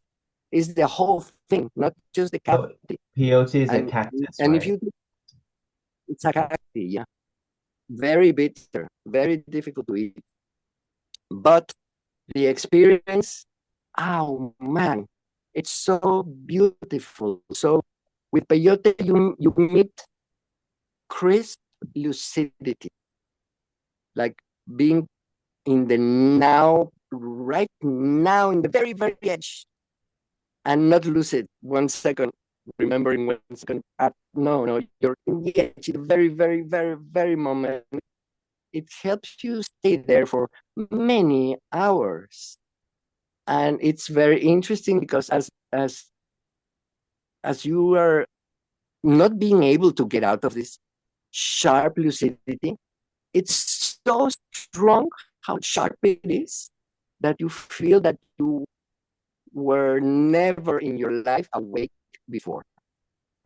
Is the whole thing, not just the So cacti. peyote is a And cactus, and if right? you, it's a cacti, yeah, very bitter, very difficult to eat. But the experience, oh man, it's so beautiful. So with peyote, you meet crisp lucidity, like being in the now, right now, in the very edge, and not lucid 1 second, remembering 1 second. No, you're in the edge, the very moment. It helps you stay there for many hours. And it's very interesting because as you are not being able to get out of this sharp lucidity, it's so strong how sharp it is that you feel that you were never in your life awake before.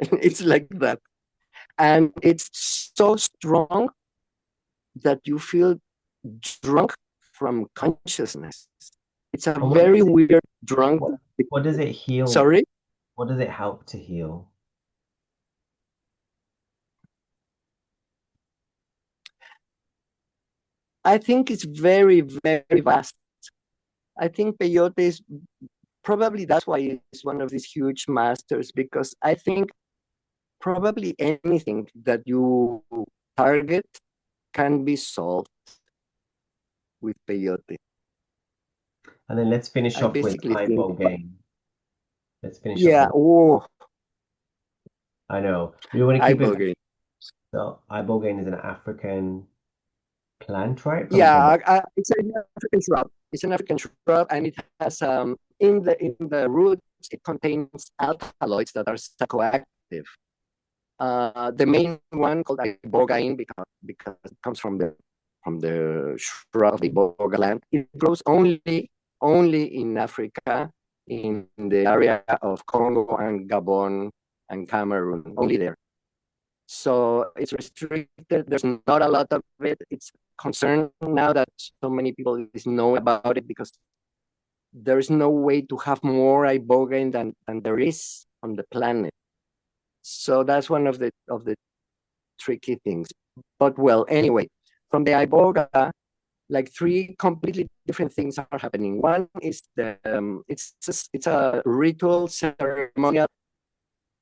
It's like that. And it's so strong that you feel drunk from consciousness. It's a And what very does it weird drunk. what does it heal? Sorry? What does it help to heal? I think it's very vast. I think peyote is probably, that's why it's one of these huge masters, because I think probably anything that you target can be solved with peyote. And then let's finish I off with basically think, ibogaine. Let's finish off yeah, with, oh, I know. We want to keep it. ibogaine. So ibogaine is an African plant, right? From Yeah, Gabon. it's an African shrub. It's an African shrub, and it has in the roots it contains alkaloids that are psychoactive. The main one called ibogaine because it comes from the shrub of the iboga plant. It grows only in Africa, in the area of Congo and Gabon and Cameroon, only there. So it's restricted. There's not a lot of it. It's concerned now that so many people know about it, because there's no way to have more ibogaine than there is on the planet. So that's one of the tricky things. But well, anyway, from the iboga, like three completely different things are happening. One is it's a ritual, ceremonial,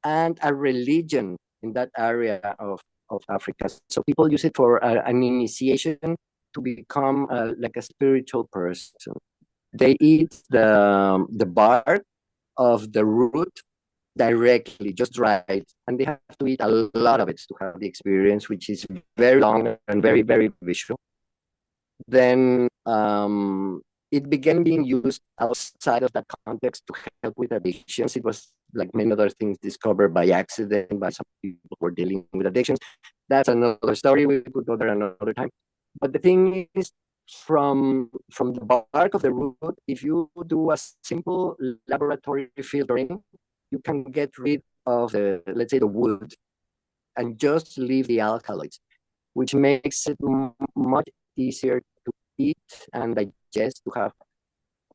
and a religion in that area of Africa. So people use it for an initiation to become like a spiritual person. They eat the bark of the root directly, just dried, and they have to eat a lot of it to have the experience, which is very long and very visual. Then it began being used outside of that context to help with addictions. It was, like many other things, discovered by accident by some people who were dealing with addictions. That's another story. We could go there another time. But the thing is, from the bark of the root, if you do a simple laboratory filtering, you can get rid of the, let's say, the wood, and just leave the alkaloids, which makes it much easier to eat and digest, to have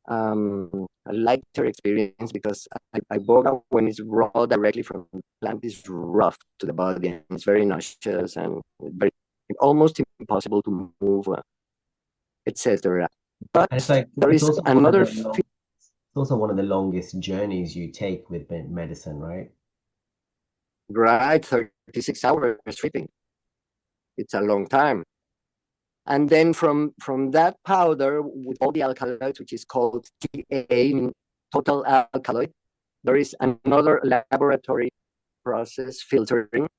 a lighter experience, because iboga, when it's raw directly from the plant, is rough to the body, and it's very nauseous and very almost impossible to move, etc. And it's But like there it's is also one of another the long It's also one of the longest journeys you take with medicine, right? Right, 36 hours sleeping. It's a long time. And then from that powder with all the alkaloids, which is called TA, total alkaloid, there is another laboratory process filtering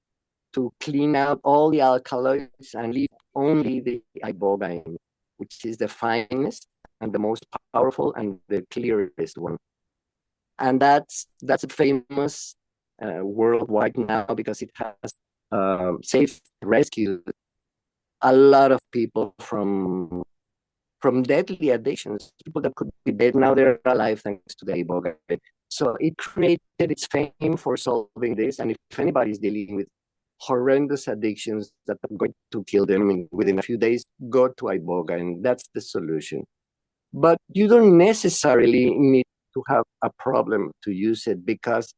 to clean out all the alkaloids and leave only the ibogaine, which is the finest and the most powerful and the clearest one. And that's famous worldwide now because it has saved, rescued a lot of people from deadly addictions. People that could be dead now they're alive thanks to the iboga. So it created its fame for solving this. And if anybody's dealing with horrendous addictions that are going to kill them within a few days, go to iboga, and that's the solution. But you don't necessarily need to have a problem to use it because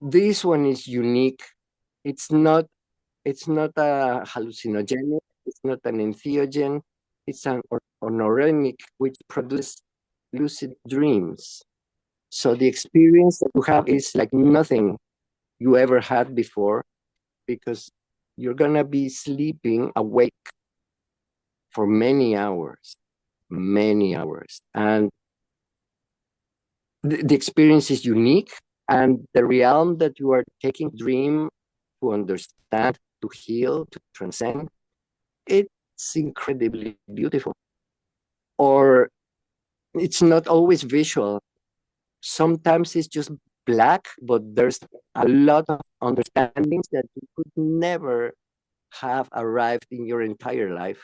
this one is unique. It's not it's not a hallucinogenic, it's not an entheogen, it's an honoremic which produces lucid dreams. So the experience that you have is like nothing you ever had before because you're gonna be sleeping awake for many hours, many hours. And the experience is unique. And the realm that you are taking dream to understand, to heal, to transcend, it's incredibly beautiful. Or it's not always visual. Sometimes it's just black, but there's a lot of understandings that you could never have arrived in your entire life.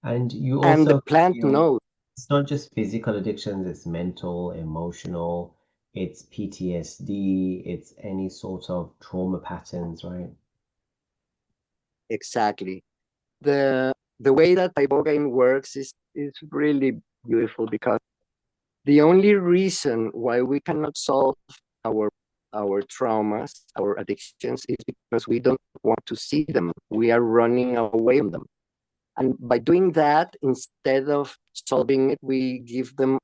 And you And the also plant feel knows. it's not just physical addictions, it's mental, emotional, it's PTSD, it's any sort of trauma patterns, right? Exactly. The way that ibogaine works is really beautiful because the only reason why we cannot solve our our traumas, our addictions, is because we don't want to see them. We are running away from them. And by doing that, instead of solving it, we give them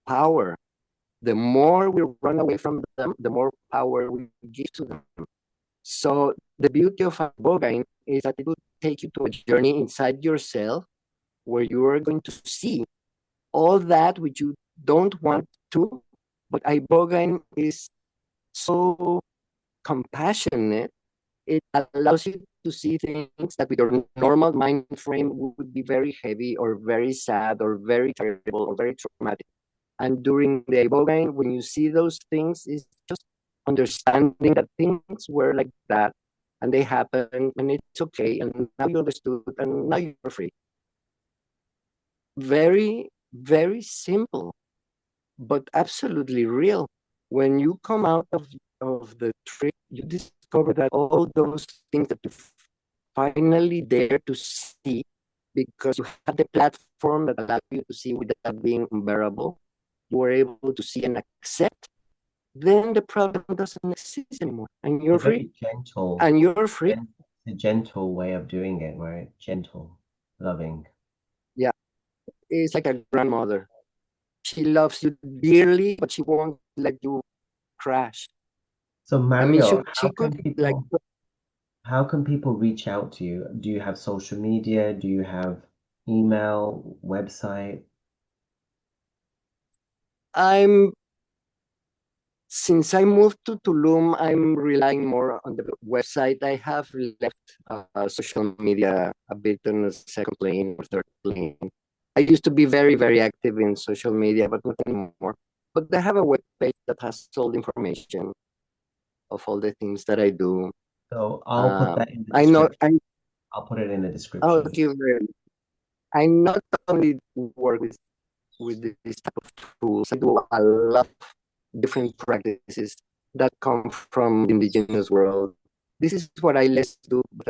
power. The more we run away from them, the more power we give to them. So the beauty of ibogaine is that it will take you to a journey inside yourself where you are going to see all that which you don't want to. But ibogaine is so compassionate. It allows you to see things that with your normal mind frame would be very heavy or very sad or very terrible or very traumatic. And during the ibogaine, when you see those things, it's just understanding that things were like that and they happened and it's okay. And now you understood and now you're free. Very, very simple, but absolutely real. When you come out of the trip, you discover that all those things that you finally dare to see because you had the platform that allowed you to see without being unbearable, you were able to see and accept, then the problem doesn't exist anymore. And A you're free. very gentle, And you're free. a gentle way of doing it, right? Gentle, loving. Yeah. It's like a grandmother. She loves you dearly, but she won't let you crash. So I mean, Mario, she could like how can people reach out to you? Do you have social media? Do you have email, website? I'm since I moved to Tulum, I'm relying more on the website. I have left social media a bit on the second plane or third plane. I used to be very, very active in social media, but not anymore. But I have a web page that has all the information of all the things that I do. So I'll put that in the I know description. I'll put it in the oh, description. thank you very much. I not only work with this type of tools, I do a lot different practices that come from the indigenous world. This is what I less do, but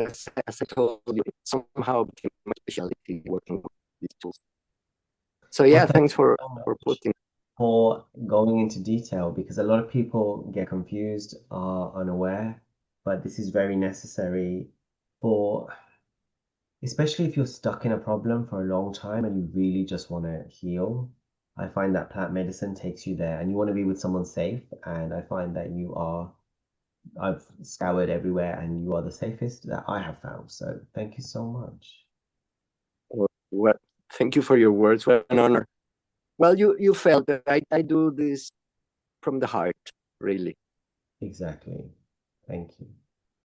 as I told you, it somehow became my specialty working with these tools. So Well, yeah, thank thanks you so for much putting. for going into detail because a lot of people get confused, are unaware, but this is very necessary for, especially if you're stuck in a problem for a long time and you really just want to heal. I find that plant medicine takes you there, and you want to be with someone safe. And I find that I've scoured everywhere, and you are the safest that I have found. So thank you so much. Well, thank you for your words. What an honor. Well, you felt that I do this from the heart, really. Exactly. Thank you.